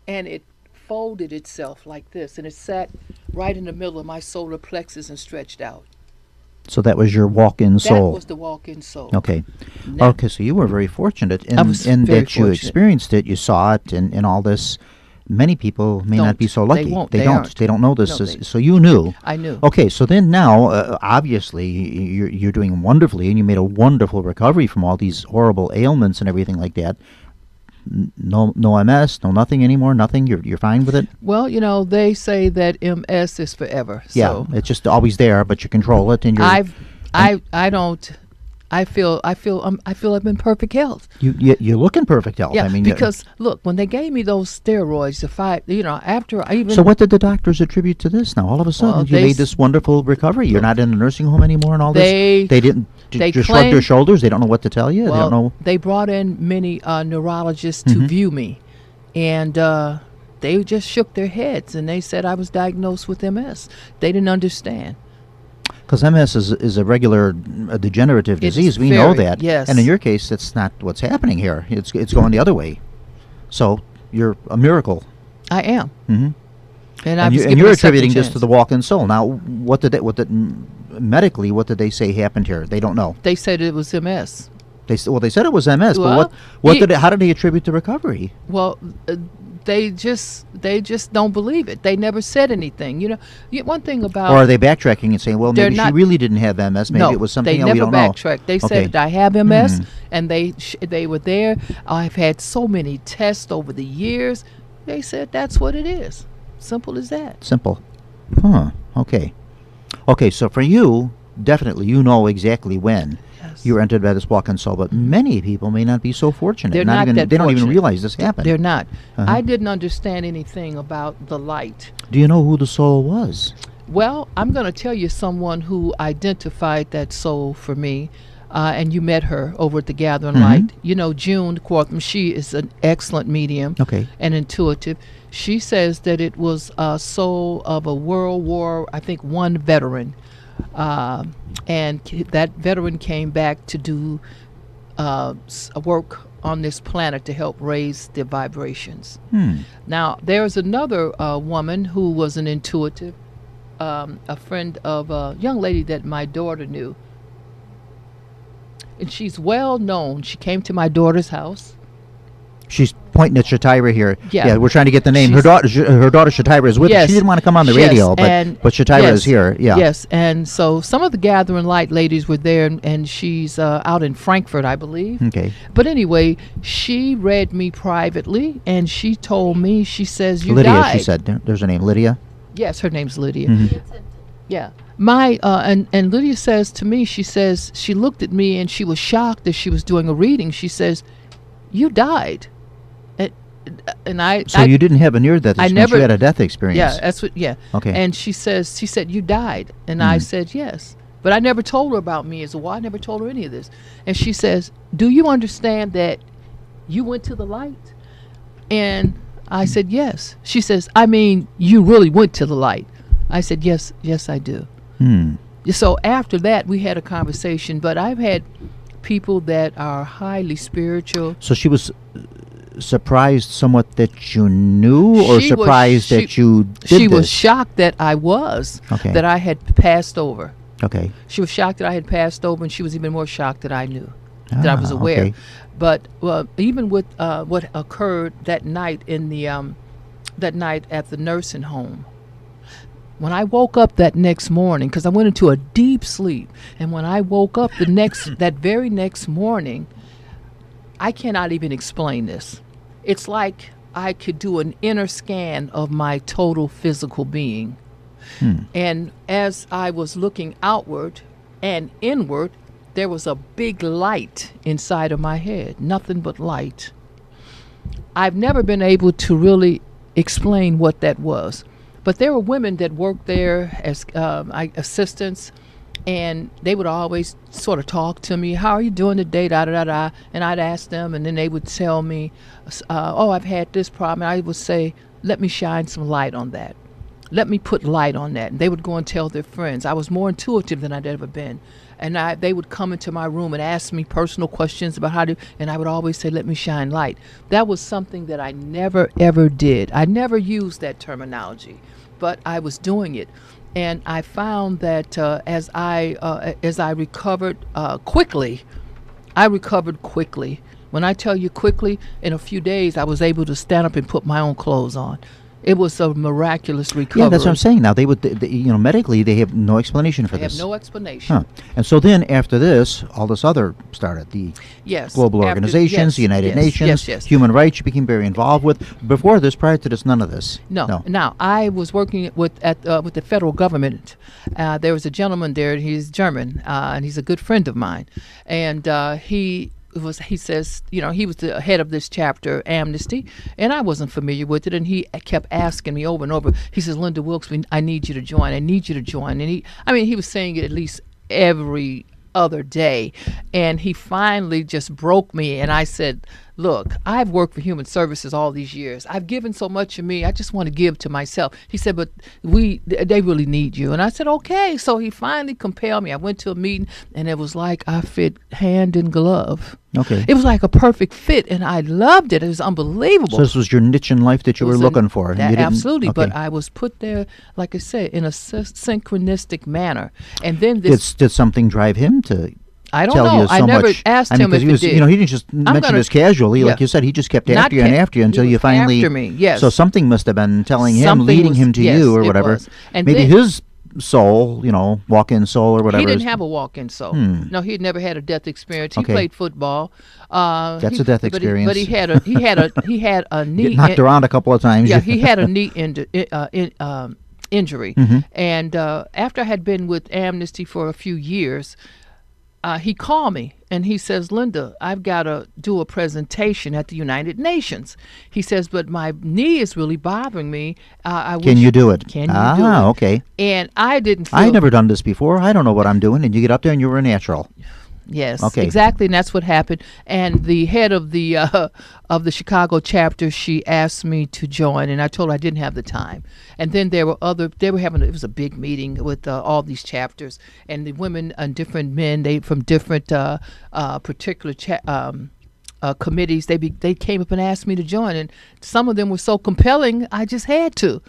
And it folded itself like this, and it sat right in the middle of my solar plexus and stretched out. So that was your walk-in soul. That was the walk-in soul. Okay. Now- Okay, so you were very fortunate in, I was in very that you fortunate. experienced it, you saw it, and all this. Many people may not Don't. be so They lucky. won't. They They don't. aren't. They don't know this. No, So you knew. I knew. Okay, so then now, obviously, you're doing wonderfully, and you made a wonderful recovery from all these horrible ailments and everything like that. No MS, no nothing anymore, nothing. You're fine with it. Well, you know, they say that MS is forever. Yeah, So it's just always there, but you control it, and you're. I don't I feel I'm in perfect health. You look in perfect health. Yeah, I mean, because look, when they gave me those steroids, after I even so what did the doctors attribute to this? Now all of a sudden Well, you made this wonderful recovery. You're not in a nursing home anymore, and all this. They didn't they just shrug their claim- shoulders. They don't know what to tell you. They don't know. they brought in many neurologists to view me, and they just shook their heads and they said I was diagnosed with MS. They didn't understand. Because MS is a regular degenerative It's disease. We know very- that. yes. And in your case, that's not what's happening here. It's going the other way. So you're a miracle. I am. Mhm. And, I And, was and given you're a second attributing this chance. to the walk-in soul. Now, medically, what did they say happened here? They don't know. They said it was MS. They said it was MS, Well, but how did they attribute the recovery? Well, they just don't believe it. They never said anything. One thing about Or are they backtracking and saying, well, they're maybe she not- really didn't have MS. Maybe no, it was something they else. never We don't know. backtracked. They Okay. said I have MS, and they were there. I've had so many tests over the years. They said that's what it is. Simple as that. Simple. Huh. Okay. Okay, so for you, definitely, you know exactly when Yes. you were entered by this walk-in soul, but many people may not be so fortunate. They're not that They don't even fortunate. realize this happened. They're not. Uh-huh. I didn't understand anything about the light. Do you know who the soul was? Well, I'm going to tell you someone who identified that soul for me, and you met her over at the Gathering Light. June Quartham, she is an excellent medium Okay. and intuitive. She says that it was a soul of a World War, I think, I veteran. And that veteran came back to do work on this planet to help raise the vibrations. Now, there's another woman who was an intuitive, a friend of a young lady that my daughter knew. And she's well known. She came to my daughter's house. She's pointing at Shatira here. Yeah. We're trying to get the name. Her She's- daughter Shatira is with us. Yes. She didn't want to come on the Yes, radio, but Shatira yes, is here. Yeah. Yes, and so some of the Gathering Light ladies were there, and she's out in Frankfurt, I believe. Okay. But anyway, she read me privately, and she told me, she says, you Lydia, died. she said. There's her name, Lydia. Yes, her name's Lydia. Mhm. Yeah. My and Lydia says to me, she says, she looked at me and she was shocked as she was doing a reading. She says, you died. And So you didn't have a near-death I experience. never- You had a death experience. Yeah, that's what. Yeah. Okay. And she said, you died, and I said yes, but I never told her about me as a wife. I never told her any of this. And she says, do you understand that you went to the light? And I said yes. She says, I mean, you really went to the light. I said yes, I do. So after that, we had a conversation. But I've had people that are highly spiritual. So she was surprised somewhat that you knew, or She was- surprised that you did She was this? shocked that I was, Okay. that I had passed over. Okay. She was shocked that I had passed over, and she was even more shocked that I knew, that I was aware. Okay. But even with what occurred that night that night at the nursing home, when I woke up that next morning, because I went into a deep sleep, and when I woke up that very next morning, I cannot even explain this. It's like I could do an inner scan of my total physical being. And as I was looking outward and inward, there was a big light inside of my head, nothing but light. I've never been able to really explain what that was. But there were women that worked there as assistants, and they would always sort of talk to me, how are you doing today, da-da-da-da, and I'd ask them, and then they would tell me, oh, I've had this problem, and I would say, let me shine some light on that. Let me put light on that. And they would go and tell their friends. I was more intuitive than I'd ever been. And they would come into my room and ask me personal questions about and I would always say, let me shine light. That was something that I never, ever did. I never used that terminology, but I was doing it. And I found that as I recovered quickly, I recovered quickly. When I tell you quickly, in a few days, I was able to stand up and put my own clothes on. It was a miraculous recovery. Yeah, that's what I'm saying. Now, medically, they have no explanation for They this. have no explanation. Huh. And so then, after this, all this other started. The Yes. global organizations, the United Nations, yes. human rights you became very involved with. Before this, prior to this, none of this. No. Now, I was working with the federal government. There was a gentleman there, he's German, and he's a good friend of mine. And he says, he was the head of this chapter, Amnesty, and I wasn't familiar with it, and he kept asking me over and over. He says, Linda Wilkes, I need you to join. I need you to join. And he was saying it at least every other day, and he finally just broke me, and I said, look, I've worked for human services all these years. I've given so much of me. I just want to give to myself. He said, but they really need you. And I said, okay. So he finally compelled me. I went to a meeting, and it was like I fit hand in glove. Okay. It was like a perfect fit, and I loved it. It was unbelievable. So this was your niche in life that you were looking for. And you didn't, absolutely. okay. But I was put there, like I said, in a synchronistic manner. And then this... Did something drive him to... I don't tell know. you so I never much. asked him if he was, did. he didn't just mention this casually, like you said. He just kept after you and after you until you finally. After me, yes. So something must have been telling him, Something leading was- him to yes, you or it whatever. was. And maybe then- his soul, walk-in soul or whatever. He didn't have a walk-in soul. No, he had never had a death experience. He Okay. played football. That's a death experience. But he had a knee. Get knocked around a couple of times. Yeah, he had a knee injury. Mm-hmm. And after I had been with Amnesty for a few years, he called me and he says, Linda, I've got to do a presentation at the United Nations. He says, but my knee is really bothering me. Can you do it? Can you do it? Okay. And I didn't feel... I've never done this before. I don't know what I'm doing. And you get up there and you were a natural. Yes, Okay. exactly, and that's what happened. And the head of the Chicago chapter, she asked me to join, and I told her I didn't have the time. And then it was a big meeting with all these chapters, and the women and different men, they from different particular committees, they came up and asked me to join, and some of them were so compelling, I just had to.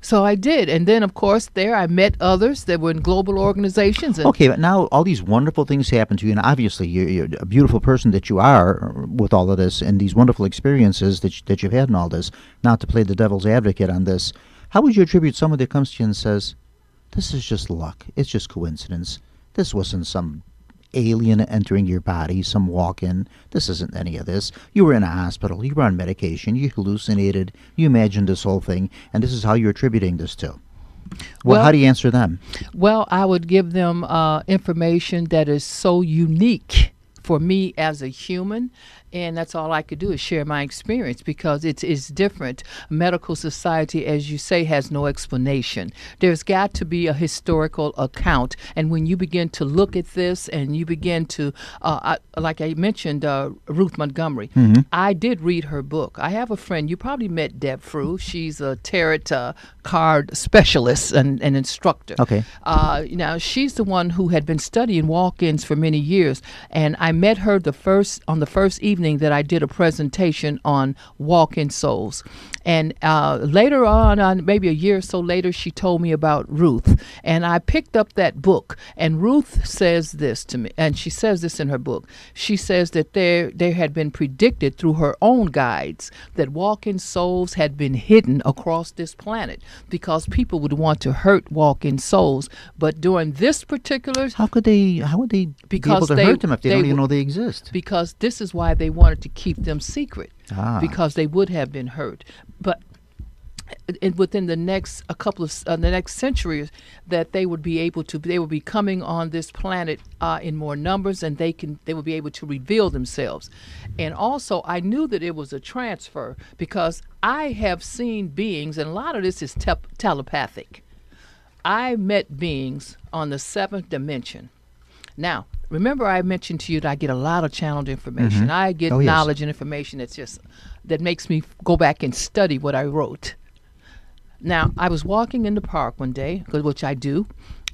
So I did. And then, of course, there I met others that were in global organizations. And Okay, but now all these wonderful things happen to you, and obviously you're a beautiful person that you are with all of this and these wonderful experiences that you've had in all this. Not to play the devil's advocate on this, how would you attribute someone that comes to you and says, this is just luck, it's just coincidence, this wasn't some alien entering your body, some walk-in, this isn't any of this, you were in a hospital, you were on medication, you hallucinated, you imagined this whole thing, and this is how you're attributing this to? Well, how do you answer them? Well, I would give them information that is so unique for me as a human, and that's all I could do is share my experience because it's different. Medical society, as you say, has no explanation. There's got to be a historical account, and when you begin to look at this and you begin to, like I mentioned, Ruth Montgomery, I did read her book. I have a friend, you probably met Deb Frew. She's a tarot card specialist and an instructor. Okay. Now, she's the one who had been studying walk-ins for many years, and I met her on the first evening that I did a presentation on walk-in souls. And later on, maybe a year or so later, she told me about Ruth. And I picked up that book. And Ruth says this to me, and she says this in her book. She says that there had been predicted through her own guides that walk-in souls had been hidden across this planet because people would want to hurt walk-in souls. But during this particular... How would they be able to hurt them if they don't even know they exist? Because this is why they wanted to keep them secret. Because they would have been hurt. But within the next the next centuries, that they would be coming on this planet in more numbers, and they would be able to reveal themselves. And also, I knew that it was a transfer because I have seen beings, and a lot of this is telepathic. I met beings on the 7th dimension. Now, remember I mentioned to you that I get a lot of channeled information. I get knowledge and information that makes me go back and study what I wrote. Now, I was walking in the park one day, which I do,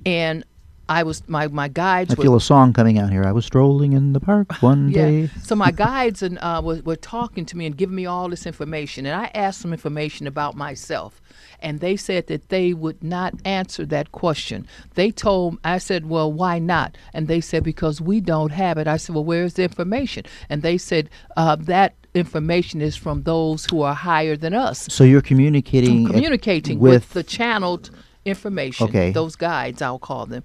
and I was my guides. I feel a song coming out here. I was strolling in the park one day. So my guides were talking to me and giving me all this information, and I asked them information about myself. And they said that they would not answer that question. I said, well, why not? And they said, because we don't have it. I said, well, where's the information? And they said, that information is from those who are higher than us. So you're communicating With the channeled information. Okay. Those guides, I'll call them.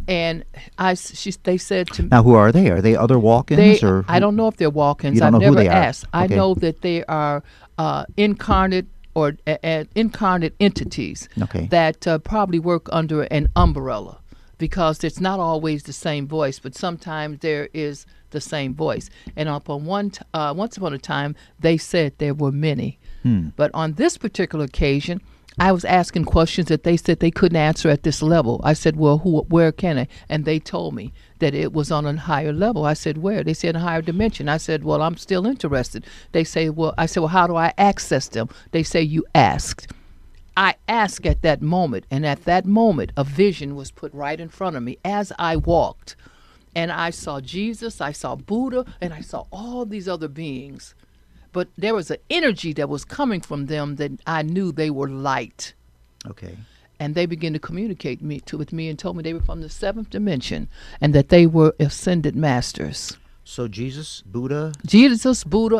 And they said to me. Now, who are they? Are they other walk-ins? Or I don't know if they're walk-ins. You don't I've know who never they are? asked. I Okay. know that they are incarnate or incarnate entities Okay. that probably work under an umbrella, because it's not always the same voice, but sometimes there is the same voice. And once upon a time, they said there were many. But on this particular occasion, I was asking questions that they said they couldn't answer at this level. I said, well, where can I? And they told me that it was on a higher level. I said, where? They said a higher dimension. I said, well, I'm still interested. They say, I said, well, how do I access them? They say, you asked. I asked at that moment, and at that moment, a vision was put right in front of me as I walked. And I saw Jesus, I saw Buddha, and I saw all these other beings. But there was an energy that was coming from them that I knew they were light. Okay. And they began to communicate with me and told me they were from the 7th dimension and that they were ascended masters. So Jesus, Buddha,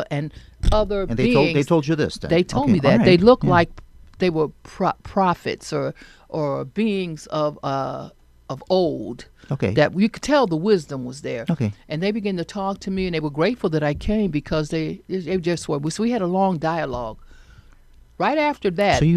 and other beings. They told you this then? They told Okay, me that. all right. They looked Yeah. like they were prophets or beings of old. Okay. That you could tell the wisdom was there. Okay. And they began to talk to me, and they were grateful that I came, because they just were. So we had a long dialogue. Right after that, So I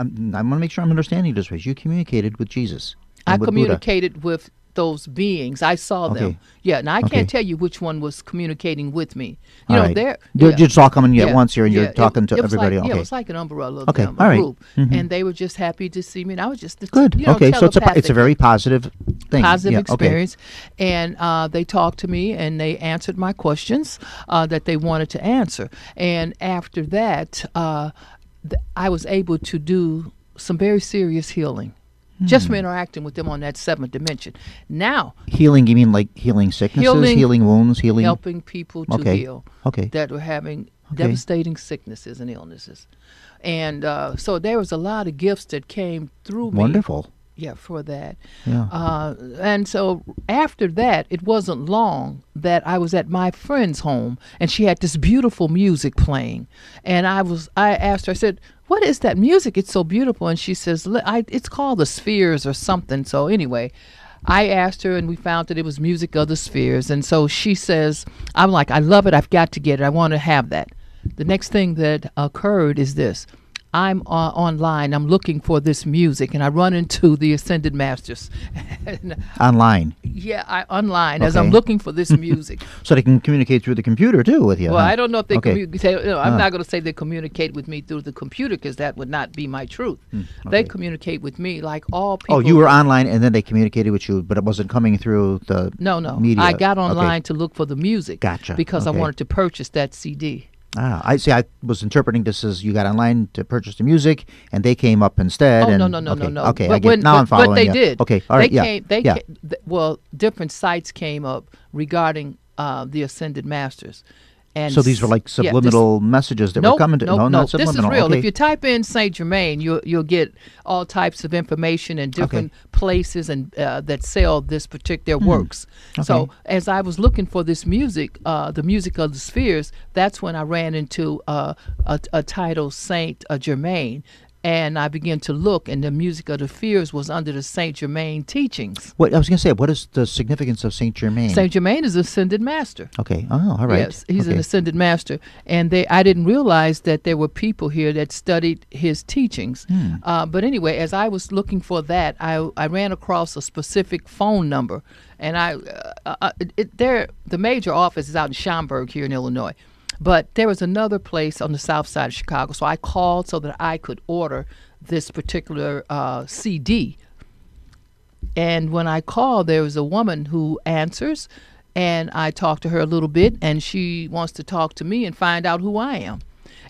want to make sure I'm understanding this right. You communicated with Jesus. I and with Buddha. communicated with those beings. I saw them. Okay. Yeah. Now I Okay. can't tell you which one was communicating with me. All right. they're just all coming at once here, and you're Yeah, talking to it was everybody. Like, okay. Yeah, it was like an umbrella of Okay, them, all a right. group, Mhm. and they were just happy to see me. And I was just Good. Okay. So it's a very positive thing. positive Yeah, experience. And they talked to me, and they answered my questions that they wanted to answer. And after that, I was able to do some very serious healing. Just from interacting with them on that 7th dimension. Now, Healing, you mean like healing sicknesses, healing wounds, healing? helping people to Okay. heal Okay. that were having Okay. devastating sicknesses and illnesses. And so there was a lot of gifts that came through me. Wonderful. Yeah, for that. Yeah. And so after that, it wasn't long that I was at my friend's home, and she had this beautiful music playing. And I asked her, I said, what is that music? It's so beautiful. And she says, it's called the Spheres or something. So anyway, I asked her, and we found that it was music of the spheres. And so she says, I'm like, I love it. I've got to get it. I want to have that. The next thing that occurred is this. I'm online. I'm looking for this music, and I run into the Ascended Masters. Online. Yeah, online as I'm Okay. looking for this music. So they can communicate through the computer too with you. Well, huh? I don't know if they Okay. communicate. I'm not going to say they communicate with me through the computer, because that would not be my truth. They okay. communicate with me like all people. Oh, you were online, and then they communicated with you, but it wasn't coming through the No. media. I got Okay. online to look for the music. Gotcha. Because I Okay. wanted to purchase that CD. I see. I was interpreting this as you got online to purchase the music, and they came up instead. Oh, and, no. Okay, But I get, now I'm following What they you. did. Okay, all right, They well, different sites came up regarding the Ascended Masters. And So these were like yeah, subliminal messages that were coming to. Nope, no, nope. not This is subliminal. real. Okay. If you type in Saint Germain, you'll get all types of information and different places and that sell this particular works. So Okay. as I was looking for this music, the music of the spheres, that's when I ran into a title, Saint Germain. And I began to look, and the music of the spheres was under the Saint Germain teachings. What I was going to say, what is the significance of Saint Germain? Saint Germain is ascended master. Okay. Oh, all right. Yes, he's okay. an ascended master, and I didn't realize that there were people here that studied his teachings. But anyway, as I was looking for that, I ran across a specific phone number, and the major office is out in Schaumburg here in Illinois. But there was another place on the south side of Chicago, so I called so that I could order this particular CD. And when I called, there was a woman who answers, and I talked to her a little bit, and she wants to talk to me and find out who I am.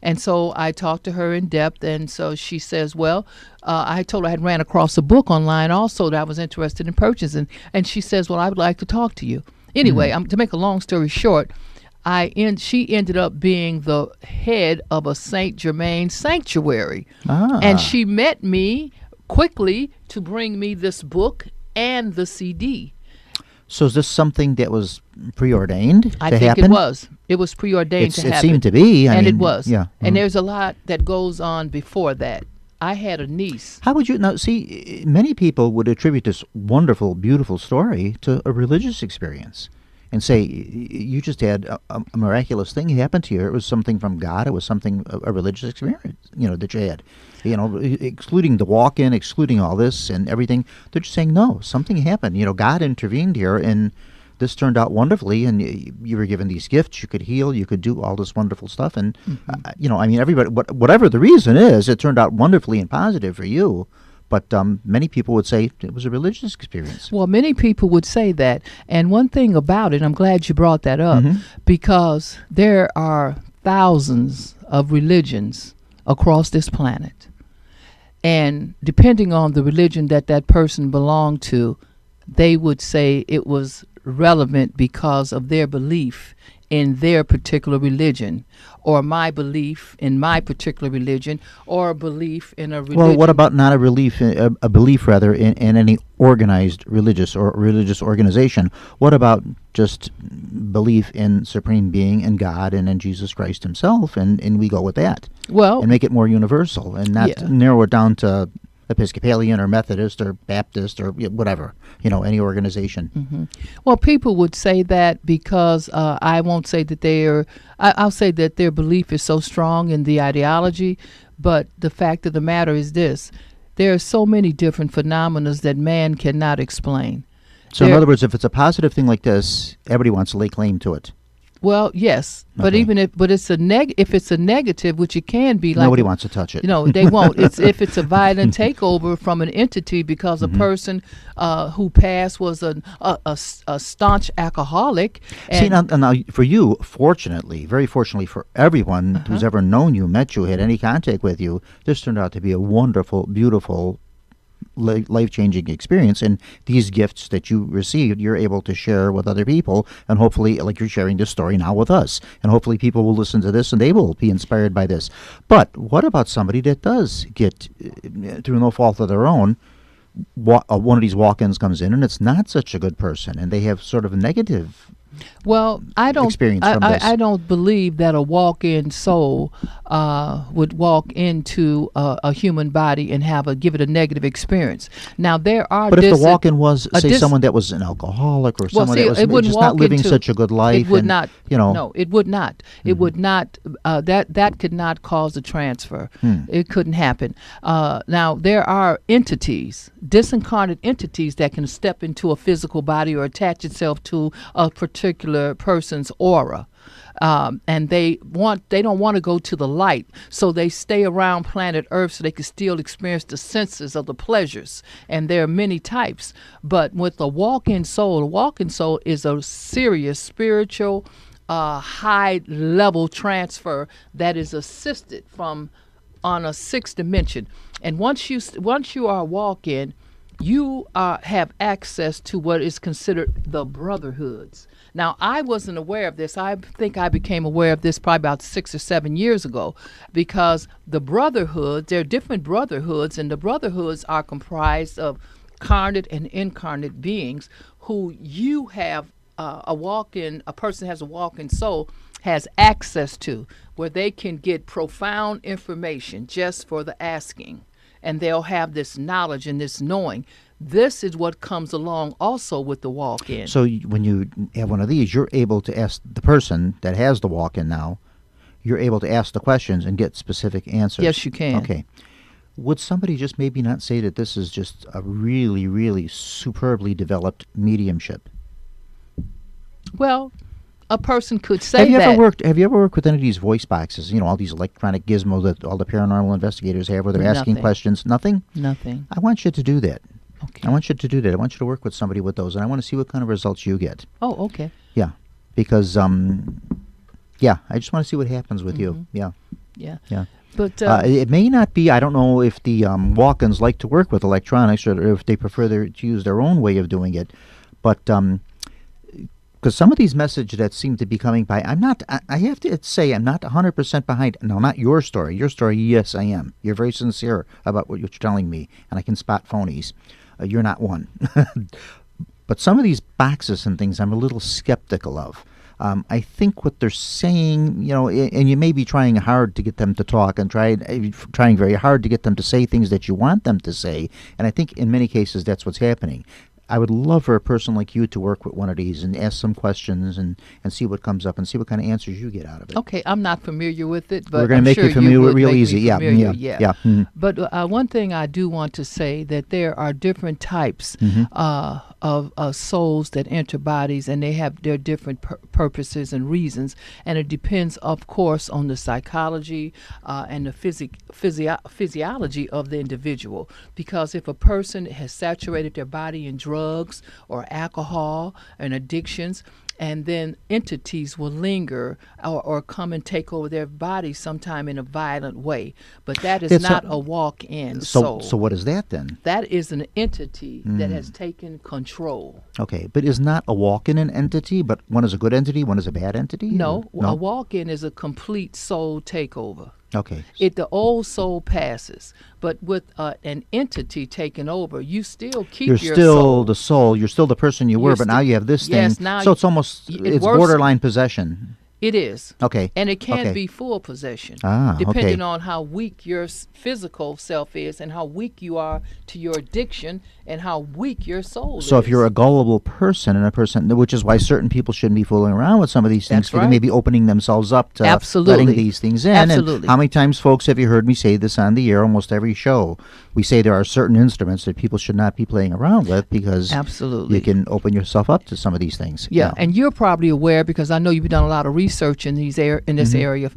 And so I talked to her in depth, and so she says, well, I told her I had ran across a book online also that I was interested in purchasing, and she says, well, I would like to talk to you. Anyway, to make a long story short, she ended up being the head of a Saint Germain sanctuary. And she met me quickly to bring me this book and the CD. So is this something that was preordained I to think happen? it was. It was preordained to It happen. seemed to be. I And mean, it was. Yeah. And there's a lot that goes on before that. I had a niece. How would you now see? Many people would attribute this wonderful, beautiful story to a religious experience, and say you just had a miraculous thing happen to you. It was something from God. It was something a religious experience, that you had. Excluding the walk-in, excluding all this and everything. They're just saying no, something happened. God intervened here, and this turned out wonderfully, and you were given these gifts. You could heal. You could do all this wonderful stuff, and everybody, whatever the reason is, it turned out wonderfully and positive for you. But many people would say it was a religious experience. Well, many people would say that. And one thing about it, I'm glad you brought that up, because there are thousands of religions across this planet. And depending on the religion that person belonged to, they would say it was relevant because of their belief in their particular religion, or my belief in my particular religion, or a belief in a religion. Well, what about not a belief in any organized religious organization? What about just belief in Supreme Being and God and in Jesus Christ himself, and we go with that? Well, and make it more universal and not narrow it down to Episcopalian or Methodist or Baptist or whatever, any organization. Well, people would say that because I won't say that I'll say that their belief is so strong in the ideology, but the fact of the matter is this: there are so many different phenomena that man cannot explain. So in other words, if it's a positive thing like this, everybody wants to lay claim to it. Well, yes, but Okay. if it's a negative, which it can be, like Nobody wants to touch it. they won't. If it's a violent takeover from an entity because a person who passed was a staunch alcoholic. See, And now for you, fortunately, very fortunately for everyone who's ever known you, met you, had any contact with you, this turned out to be a wonderful, beautiful, life-changing experience, and these gifts that you received, you're able to share with other people, and hopefully, like you're sharing this story now with us, and hopefully people will listen to this and they will be inspired by this. But what about somebody that does get, through no fault of their own, one of these walk-ins comes in and it's not such a good person, and they have sort of a negative I don't. experience from this? I don't believe that a walk-in soul would walk into a human body and give it a negative experience. Now there are. But if the walk-in was, say, someone that was an alcoholic or someone that was just not living such a good life, it would not. No, it would not. It would not. That could not cause a transfer. It couldn't happen. Now there are entities, disincarnate entities, that can step into a physical body or attach itself to a particular person's aura. And they don't want to go to the light, so they stay around planet Earth so they can still experience the senses of the pleasures. And there are many types. But with a walk-in soul is a serious spiritual, high-level transfer that is assisted from on a sixth dimension. And once you are a walk-in, you have access to what is considered the brotherhoods. Now, I wasn't aware of this. I think I became aware of this probably about 6 or 7 years ago, because the brotherhood, there are different brotherhoods, and the brotherhoods are comprised of carnate and incarnate beings who you have a person has a walk-in soul, has access to, where they can get profound information just for the asking. And they'll have this knowledge and this knowing. This is what comes along also with the walk-in. So when you have one of these, you're able to ask the person that has the walk-in now, you're able to ask the questions and get specific answers. Yes, you can. Okay. Would somebody just maybe not say that this is just a really, really superbly developed mediumship? Well, a person could say Have you that. Have you ever worked with any of these voice boxes? All these electronic gizmos that all the paranormal investigators have, where they're asking Nothing. questions. Nothing. Nothing. I want you to do that. Okay. I want you to do that. I want you to work with somebody with those, and I want to see what kind of results you get. Oh, okay. Yeah, because I just want to see what happens with you. Yeah. Yeah. Yeah. But it may not be. I don't know if the walk-ins like to work with electronics, or if they prefer to use their own way of doing it. But because some of these messages that seem to be coming by, I have to say, I'm not 100% behind. No, not your story. Your story, yes, I am. You're very sincere about what you're telling me, and I can spot phonies. You're not one. But some of these boxes and things I'm a little skeptical of. I think what they're saying, and you may be trying hard to get them to talk and trying very hard to get them to say things that you want them to say. And I think in many cases that's what's happening. I would love for a person like you to work with one of these and ask some questions and see what comes up and see what kind of answers you get out of it. Okay, I'm not familiar with it, but we're going to make sure you familiar real easy. Yeah. Mm-hmm. But one thing I do want to say that there are different types of souls that enter bodies, and they have their different purposes and reasons, and it depends, of course, on the psychology and the physiology of the individual. Because if a person has saturated their body in drugs or alcohol and addictions, and then entities will linger or come and take over their body sometime in a violent way. But that is not a walk-in soul. So what is that then? That is an entity that has taken control. Okay, but is not a walk-in an entity, but one is a good entity, one is a bad entity? No, a walk-in is a complete soul takeover. Okay. The old soul passes, but with an entity taking over, you still keep your soul. You're still the soul. You're still the person you were, but now you have this thing. Now so it's almost it's borderline possession. It is. Okay. And it can be full possession, depending depending on how weak your physical self is and how weak you are to your addiction and how weak your soul is. So if you're a gullible person and a person, which is why certain people shouldn't be fooling around with some of these things, because they may be opening themselves up to letting these things in. Absolutely. And how many times, folks, have you heard me say this on the air almost every show? We say there are certain instruments that people should not be playing around with because you can open yourself up to some of these things. Yeah, and you're probably aware, because I know you've done a lot of research in this area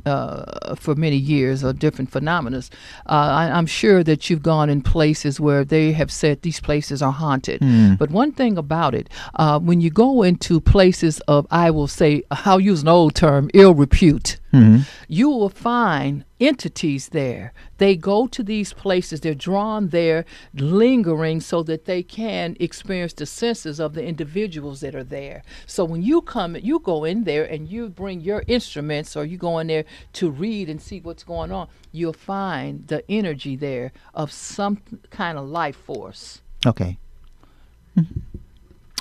for many years of different phenomena. I'm sure that you've gone in places where they have said these places are haunted. But one thing about it, when you go into places of, I will say, I'll use an old term, ill repute, you will find entities there. They go to these places, they're drawn there, lingering so that they can experience the senses of the individuals that are there. So when you go in there and you bring your instruments, or you go in there to read and see what's going on, you'll find the energy there of some kind of life force. Okay.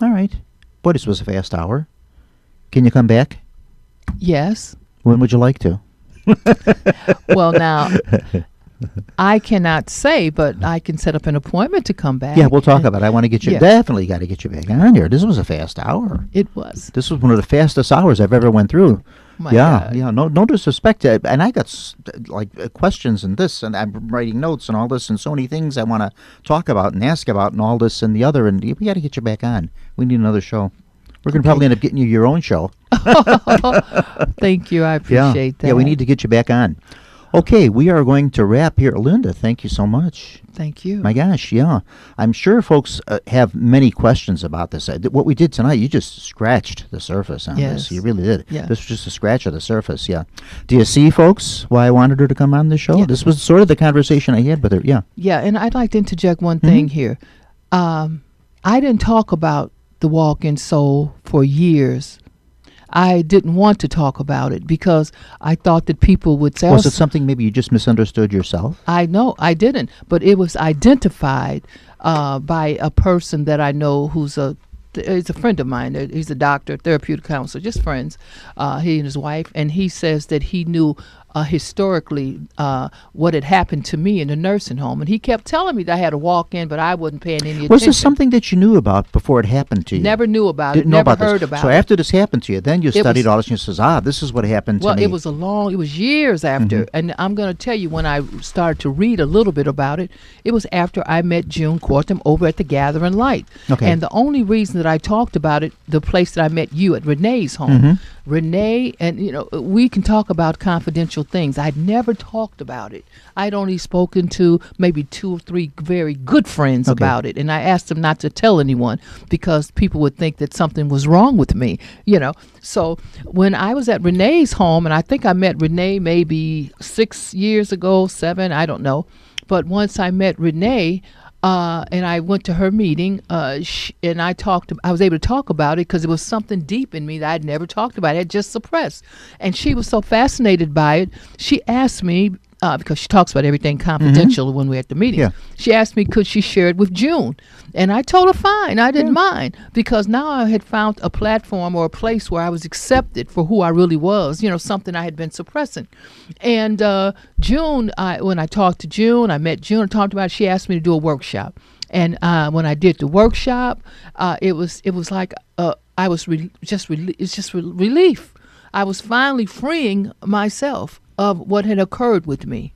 All right. Boy, this was a fast hour. Can you come back? Yes. When would you like to? Well, now, I cannot say, but I can set up an appointment to come back. Yeah, we'll talk about it. I want to get you, definitely got to get you back on here. This was a fast hour. It was. This was one of the fastest hours I've ever went through. My God. No disrespect. And I got questions and this, and I'm writing notes and all this, and so many things I want to talk about and ask about and all this and the other, and we got to get you back on. We need another show. We're going to probably end up getting you your own show. Thank you. I appreciate that. Yeah, we need to get you back on. Okay, we are going to wrap here. Linda, thank you so much. Thank you. My gosh, yeah. I'm sure folks have many questions about this. What we did tonight, you just scratched the surface on this. You really did. Yeah. This was just a scratch of the surface, yeah. Do you see, folks, why I wanted her to come on the show? Yeah. This was sort of the conversation I had with her, yeah. Yeah, and I'd like to interject one thing here. I didn't talk about the walk-in soul for years. I didn't want to talk about it because I thought that people would say... Was it something maybe you just misunderstood yourself? I know, I didn't. But it was identified by a person that I know who's a friend of mine. He's a doctor, therapeutic counselor, just friends, he and his wife. And he says that he knew historically what had happened to me in the nursing home. And he kept telling me that I had to walk in, but I wasn't paying any attention. Was this something that you knew about before it happened to you? Never knew about it, never heard about it. So after this happened to you, then you studied all this and you says, this is what happened to me. Well, it was years after. And I'm going to tell you, when I started to read a little bit about it, it was after I met June Cortum over at the Gathering Light. Okay. And the only reason that I talked about it, the place that I met you at Renee's home. Renee, and we can talk about confidential things. I'd never talked about it. I'd only spoken to maybe 2 or 3 very good friends about it, and I asked them not to tell anyone because people would think that something was wrong with me, So when I was at Renee's home, and I think I met Renee maybe 6 years ago, 7, I don't know. But once I met Renee, and I went to her meeting, and I was able to talk about it because it was something deep in me that I'd never talked about. I had just suppressed. And she was so fascinated by it. She asked me because she talks about everything confidential when we're at the meeting. Yeah. She asked me could she share it with June, and I told her fine. I didn't mind, because now I had found a platform or a place where I was accepted for who I really was. Something I had been suppressing. And June, when I talked to June, I met June and talked about it. She asked me to do a workshop, and when I did the workshop, it was like I was it's just relief. I was finally freeing myself of what had occurred with me.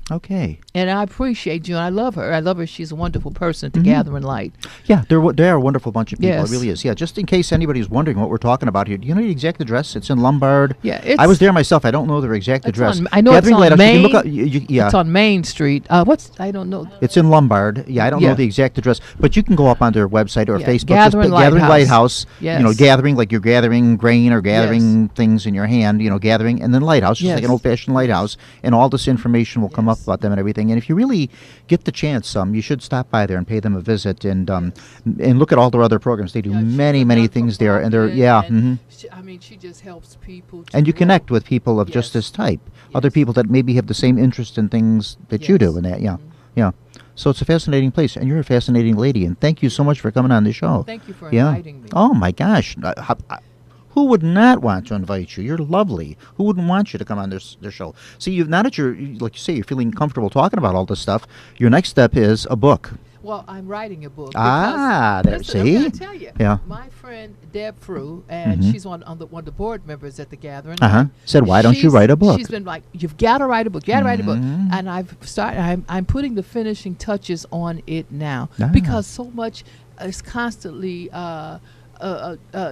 Okay. And I appreciate June. I love her. She's a wonderful person at the Gathering Light. Yeah, they're a wonderful bunch of people. Yes. It really is. Yeah, just in case anybody's wondering what we're talking about here, do you know the exact address? It's in Lombard. Yeah, I was there myself. I don't know their exact address. I know Gathering it's on Lighthouse, Main. you can look up, yeah. It's on Main Street. I don't know. It's in Lombard. Yeah, I don't know Yeah. the exact address, but you can go up on their website or Yeah, Facebook. Gathering Just put Gathering Lighthouse. Lighthouse. Yes. Gathering like you're gathering grain or gathering things in your hand. Gathering, and then Lighthouse, just like Yes. an old-fashioned lighthouse, and all this information will come up about them and everything. And if you really get the chance, you should stop by there and pay them a visit and look at all their other programs. They do many things there, and they're She just helps people. And you connect with people of just this type, other people that maybe have the same interest in things that you do, and that, yeah. So it's a fascinating place, and you're a fascinating lady, and thank you so much for coming on the show. Thank you for inviting me. Oh my gosh, who would not want to invite you? You're lovely. Who wouldn't want you to come on their show? See, now that you're, like you say, you're feeling comfortable talking about all this stuff, your next step is a book. Well, I'm writing a book. There, See? I'm see? going to tell you. Yeah. My friend one of the board members at the Gathering. Said, why don't you write a book? She's been like, you've got to write a book. You got to write a book. And I'm putting the finishing touches on it now because so much is constantly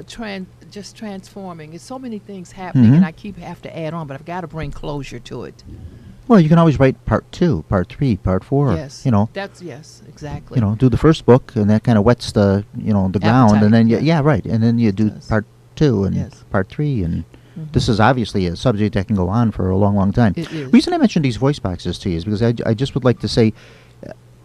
transforming. It's so many things happening, and I have to add on, but I've got to bring closure to it. Well, you can always write part 2, part 3, part 4. Yes. Yes, exactly. Do the first book, and that kind of wets the the ground, and then right, and then you do part 2 and part 3, and this is obviously a subject that can go on for a long time. It is. The reason I mentioned these voice boxes to you is because I just would like to say,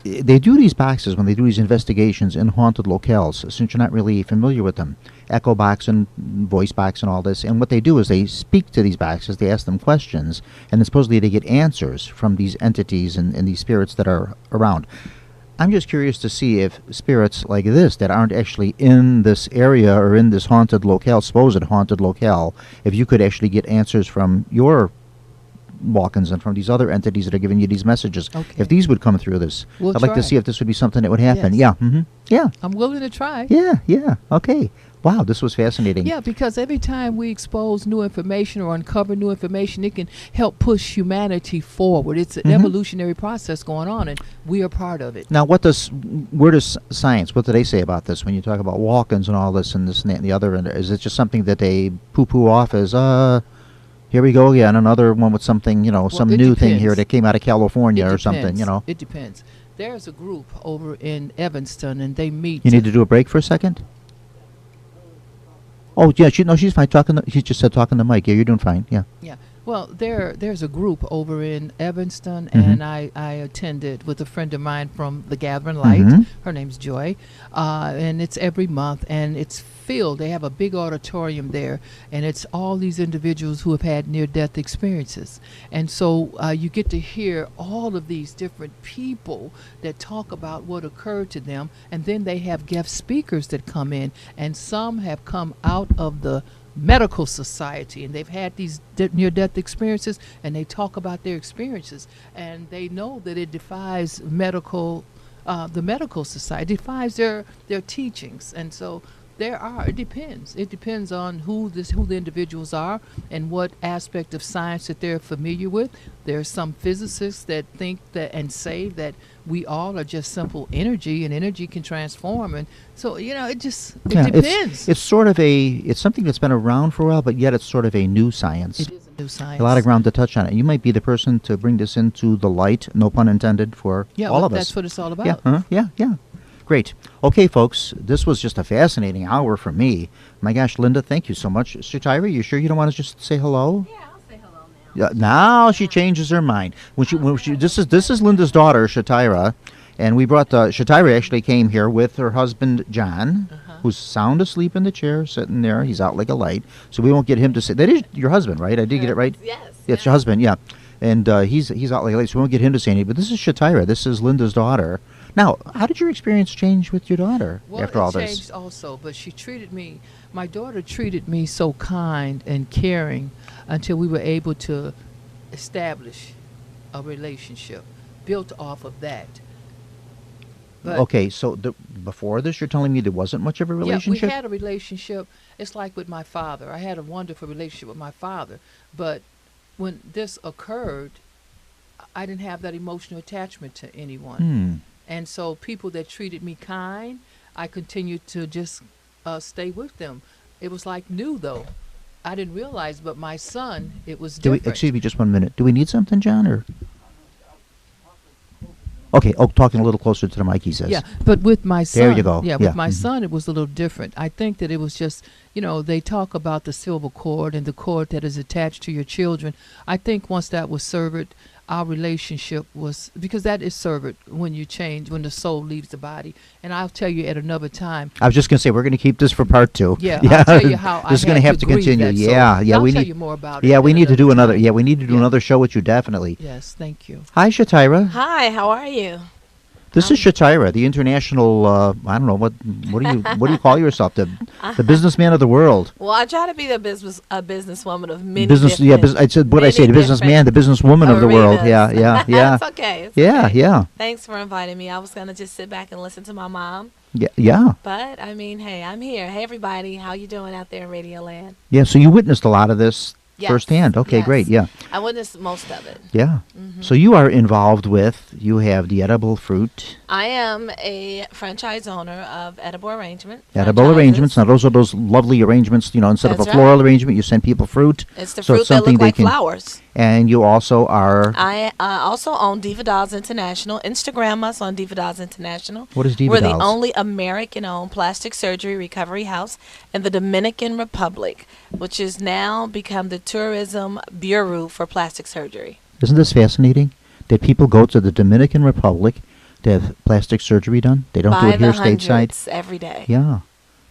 they do these boxes when they do these investigations in haunted locales, since you're not really familiar with them. Echo box and voice box and all this. And what they do is they speak to these boxes, they ask them questions, and then supposedly they get answers from these entities and these spirits that are around. I'm just curious to see if spirits like this that aren't actually in this area or in this haunted locale, supposed haunted locale, if you could actually get answers from your walk-ins and from these other entities that are giving you these messages. Okay. If these would come through this, We'll I'd like to try. see if this would be something that would happen. Yes. Yeah. I'm willing to try. Yeah. Okay. Wow, this was fascinating. Yeah, because every time we expose new information or uncover new information, it can help push humanity forward. It's an evolutionary process going on, and we are part of it. Now, where does science, what do they say about this when you talk about walk-ins and all this and this and that and the other? And is it just something that they poo-poo off as, here we go again, another one with something, some new thing here that came out of California or something, It depends. There's a group over in Evanston, and they meet. You need to do a break for a second? Oh, yeah, she's fine. She just said talking to Mike. Yeah, you're doing fine. Yeah. Yeah. Well, there's a group over in Evanston, and I attended with a friend of mine from the Gathering Light. Her name's Joy, and it's every month, and it's filled. They have a big auditorium there, and it's all these individuals who have had near-death experiences. And so you get to hear all of these different people that talk about what occurred to them, and then they have guest speakers that come in, and some have come out of the medical society, and they've had these near-death experiences, and they talk about their experiences, and they know that it defies the medical society, defies their teachings. And so it depends on who the individuals are and what aspect of science that they're familiar with. There are some physicists that think that and say that we all are just simple energy, and energy can transform. And so, it depends. It's sort of it's something that's been around for a while, but yet it's sort of a new science. It is a new science. A lot of ground to touch on it. You might be the person to bring this into the light, no pun intended, for all of us. That's what it's all about. Yeah. Great. Okay, folks, this was just a fascinating hour for me. My gosh, Linda, thank you so much. Shatira, you sure you don't want to just say hello? Yeah, I'll say hello now. Yeah, now she changes her mind. This is Linda's daughter, Shatira, and we brought Shatira actually came here with her husband John, who's sound asleep in the chair, sitting there. He's out like a light, so we won't get him to say that is your husband, right? I did get it right. Yes. It's your husband, yeah. and he's out late, so we won't get him to say anything. But this is Shatira. This is Linda's daughter. Now, how did your experience change with your daughter after all this? Well, it changed also, but my daughter treated me so kind and caring until we were able to establish a relationship built off of that. But okay, so before this, you're telling me there wasn't much of a relationship? Yeah, we had a relationship. It's like with my father. I had a wonderful relationship with my father, but when this occurred, I didn't have that emotional attachment to anyone. And so people that treated me kind, I continued to just stay with them. It was like new, though. I didn't realize, but my son, it was different. Excuse me just 1 minute. Do we need something, John? Or okay, talking a little closer to the mic, he says. Yeah, but with my son. There you go. Yeah, with my son, it was a little different. I think that it was just, they talk about the silver cord and the cord that is attached to your children. I think once that was severed, our relationship was, because that is severed when you change, when the soul leaves the body. And I'll tell you at another time. I was just going to say, we're going to keep this for part 2. Yeah, I'll tell you how this is going to have to continue. I'll tell you more about it. Yeah, we need to do another. Yeah, we need to do another show with you, definitely. Yes, thank you. Hi, Shatira. Hi, how are you? This is Shatira, the international. I don't know what do you call yourself? The businessman of the world. Well, I try to be a businesswoman of many. I said what I say. The businessman, the businesswoman of the world. Yeah. It's okay. Yeah. Thanks for inviting me. I was gonna just sit back and listen to my mom. Yeah. But I mean, hey, I'm here. Hey, everybody, how you doing out there in Radio Land? Yeah. So you witnessed a lot of this. Yes. Firsthand. Okay, Yes. Great. Yeah. I witnessed most of it. Yeah. So you are involved with. You have the edible fruit. I am a franchise owner of Edible Arrangement. Edible arrangements. Now those are those lovely arrangements. Instead of a That's floral arrangement, you send people fruit. It's the So fruit it's that something look they like can- flowers. And you also are. I also own Diva Dolls International. Instagram us on Diva Dolls International. What is Diva We're Dolls? the only American-owned plastic surgery recovery house in the Dominican Republic, which has now become the tourism bureau for plastic surgery. Isn't this fascinating? That people go to the Dominican Republic to have plastic surgery done. They don't do By it here the stateside. hundreds every day. Yeah.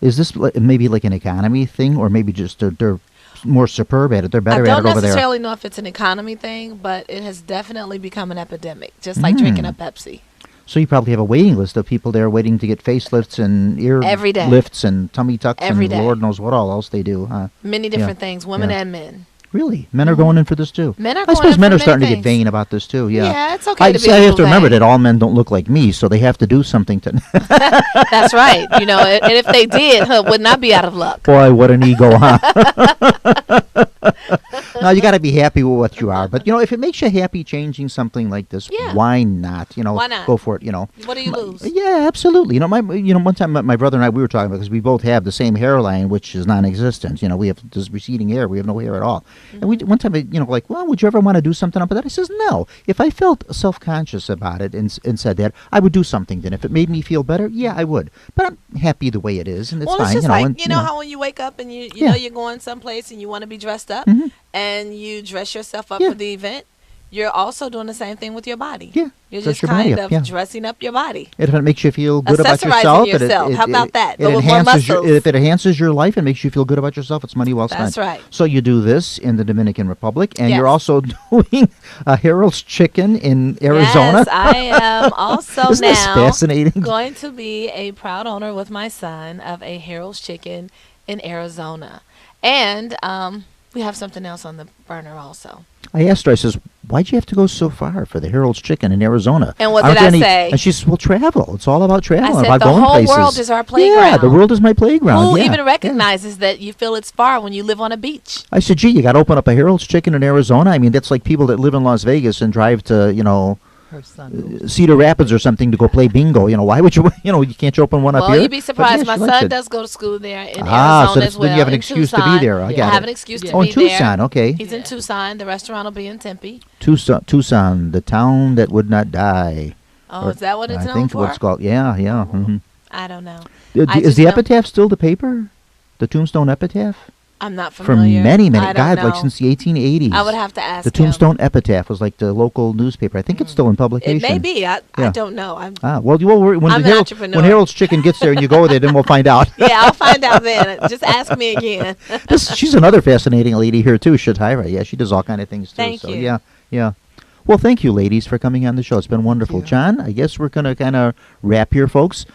Is this maybe like an economy thing, or maybe just they're more superb at it? They're better I at don't it over there. necessarily know if it's an economy thing, but it has definitely become an epidemic, just like drinking a Pepsi. So you probably have a waiting list of people there waiting to get facelifts and ear Every day. lifts and tummy tucks Every and day. Lord knows what all else they do. Huh? Many different things, women Yeah. and men. Really? Men are going in for this too? Men are I going suppose in men for are many starting to get things. vain about this too. Yeah. Yeah, it's okay to be a I have little to remember vain. that all men don't look like me, so they have to do something to. That's right. And if they did, would not be out of luck. Boy, what an ego, huh? No, you got to be happy with what you are. But if it makes you happy changing something like this, Yeah. why not? Why not? Go for it. What do you lose? Yeah, absolutely. One time my brother and I, we were talking about, because we both have the same hairline, which is non-existent. We have this receding hair. We have no hair at all. And we one time, well, would you ever want to do something up with that? I says, no. If I felt self-conscious about it and said that, I would do something then. If it made me feel better, yeah, I would. But I'm happy the way it is, and it's Well, fine. it's just and, like, how when you wake up and you Yeah. know you're going someplace and you want to be dressed up and you dress yourself up Yeah. for the event, you're also doing the same thing with your body. Yeah, You're dress just your body kind up, of yeah. dressing up your body. if it makes you feel good about Accessorizing yourself, yourself. How about that? It But with more enhances muscles. if it enhances your life and makes you feel good about yourself, it's money well spent. That's right. So you do this in the Dominican Republic, and you're Yes. also doing Harold's Chicken in Arizona. Yes, I am also Isn't this now fascinating? going to be a proud owner with my son of a Harold's Chicken in Arizona. And we have something else on the burner also. I asked her, I says, why'd you have to go so far for the Harold's Chicken in Arizona? And what Aren't did I there say? And she says, well, travel. It's all about travel. I said, about the going whole places. world is our Yeah, playground. the world is my playground. Who yeah. even recognizes that you feel it's far when you live on a beach? I said, gee, you got to open up a Harold's Chicken in Arizona? I mean, that's like people that live in Las Vegas and drive to, Her son. Cedar Rapids or something to go play bingo. Why would you, you can't you open one up Well, here? you'd be But surprised. yeah, My she likes son it. does go to school there in Ah, so Arizona as well. then you have an in excuse to be Tucson. there. I Yeah. get I it. have an excuse to Oh, be in Tucson, there. okay. He's in Tucson. The restaurant will be in Tempe. Tucson, the town that would not die. Oh, Or is that what it's I known think for? what it's called. Yeah. Mhm. I don't know. Is I just the know- epitaph still the paper? The Tombstone Epitaph? I'm not For familiar. many, I don't God, know. like since the 1880s. I would have to ask The him. Tombstone Epitaph was like the local newspaper. I think it's still in publication. It may be. I Yeah. don't know. when When I'm an entrepreneur. when Harold's Chicken gets there and you go there, then we'll find out. Yeah, I'll find out then. Just ask me again. She's another fascinating lady here too, Shatira. Yeah, she does all kind of things too. Thank so you. yeah, Yeah. Well, thank you, ladies, for coming on the show. It's been wonderful. you. John, I guess we're going to kind of wrap here, folks.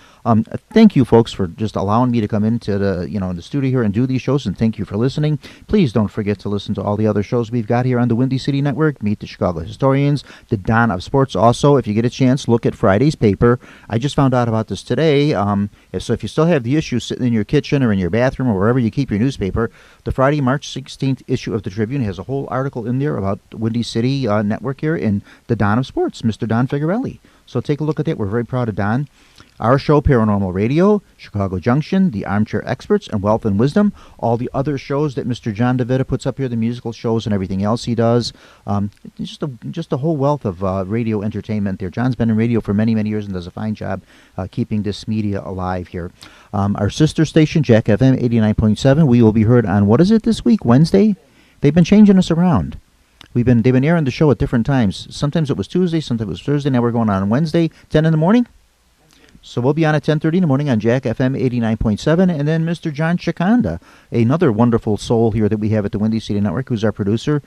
Thank you, folks, for just allowing me to come into the studio here and do these shows, and thank you for listening. Please don't forget to listen to all the other shows we've got here on the Windy City Network. Meet the Chicago Historians, the Don of Sports. Also, if you get a chance, look at Friday's paper. I just found out about this today. So if you still have the issue sitting in your kitchen or in your bathroom or wherever you keep your newspaper, the Friday, March 16th issue of the Tribune has a whole article in there about the Windy City Network here in the Don of Sports, Mr. Don Figarelli. So take a look at that. We're very proud of Don. Our show, Paranormal Radio, Chicago Junction, The Armchair Experts, and Wealth and Wisdom. All the other shows that Mr. John DeVita puts up here, the musical shows and everything else he does. Just a whole wealth of radio entertainment there. John's been in radio for many, many years and does a fine job keeping this media alive here. Our sister station, Jack FM 89.7, we will be heard on, what is it this week, Wednesday? They've been changing us around. They've been airing the show at different times. Sometimes it was Tuesday, sometimes it was Thursday. Now we're going on Wednesday, 10 in the morning. So we'll be on at 10:30 in the morning on Jack FM 89.7. And then Mr. John Chikanda, another wonderful soul here that we have at the Windy City Network, who's our producer,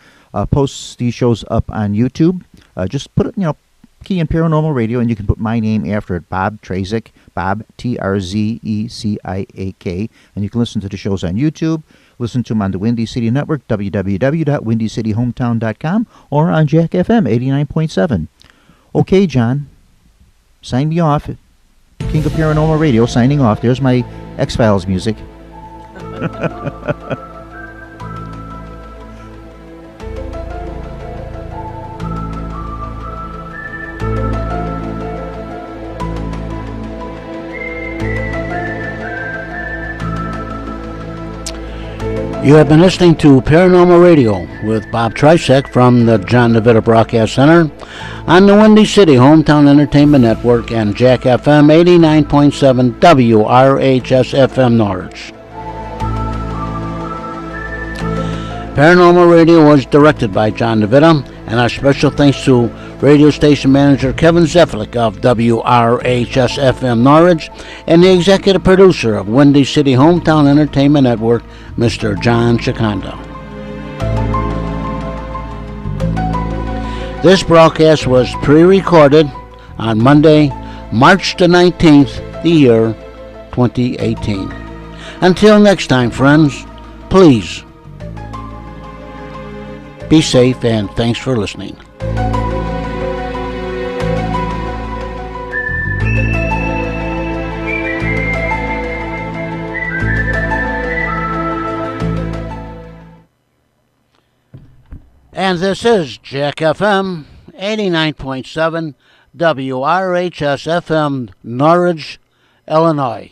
posts these shows up on YouTube. Just put it, key in Paranormal Radio, and you can put my name after it, Bob Trzeciak, Bob, Trzeciak. And you can listen to the shows on YouTube. Listen to them on the Windy City Network, www.windycityhometown.com, or on Jack FM 89.7. Okay, John, sign me off. King of Paranormal Radio, signing off. There's my X-Files music. You have been listening to Paranormal Radio with Bob Trzeciak from the John DeVita Broadcast Center on the Windy City Hometown Entertainment Network and Jack FM 89.7 WRHS FM Norwich. Paranormal Radio was directed by John DeVita, and our special thanks to radio station manager Kevin Zeflik of WRHS FM Norwich and the executive producer of Windy City Hometown Entertainment Network, Mr. John Chikanda. This broadcast was pre-recorded on Monday, March the 19th, the year 2018. Until next time, friends, please be safe, and thanks for listening. And this is Jack FM 89.7 WRHS FM Norwich, Illinois.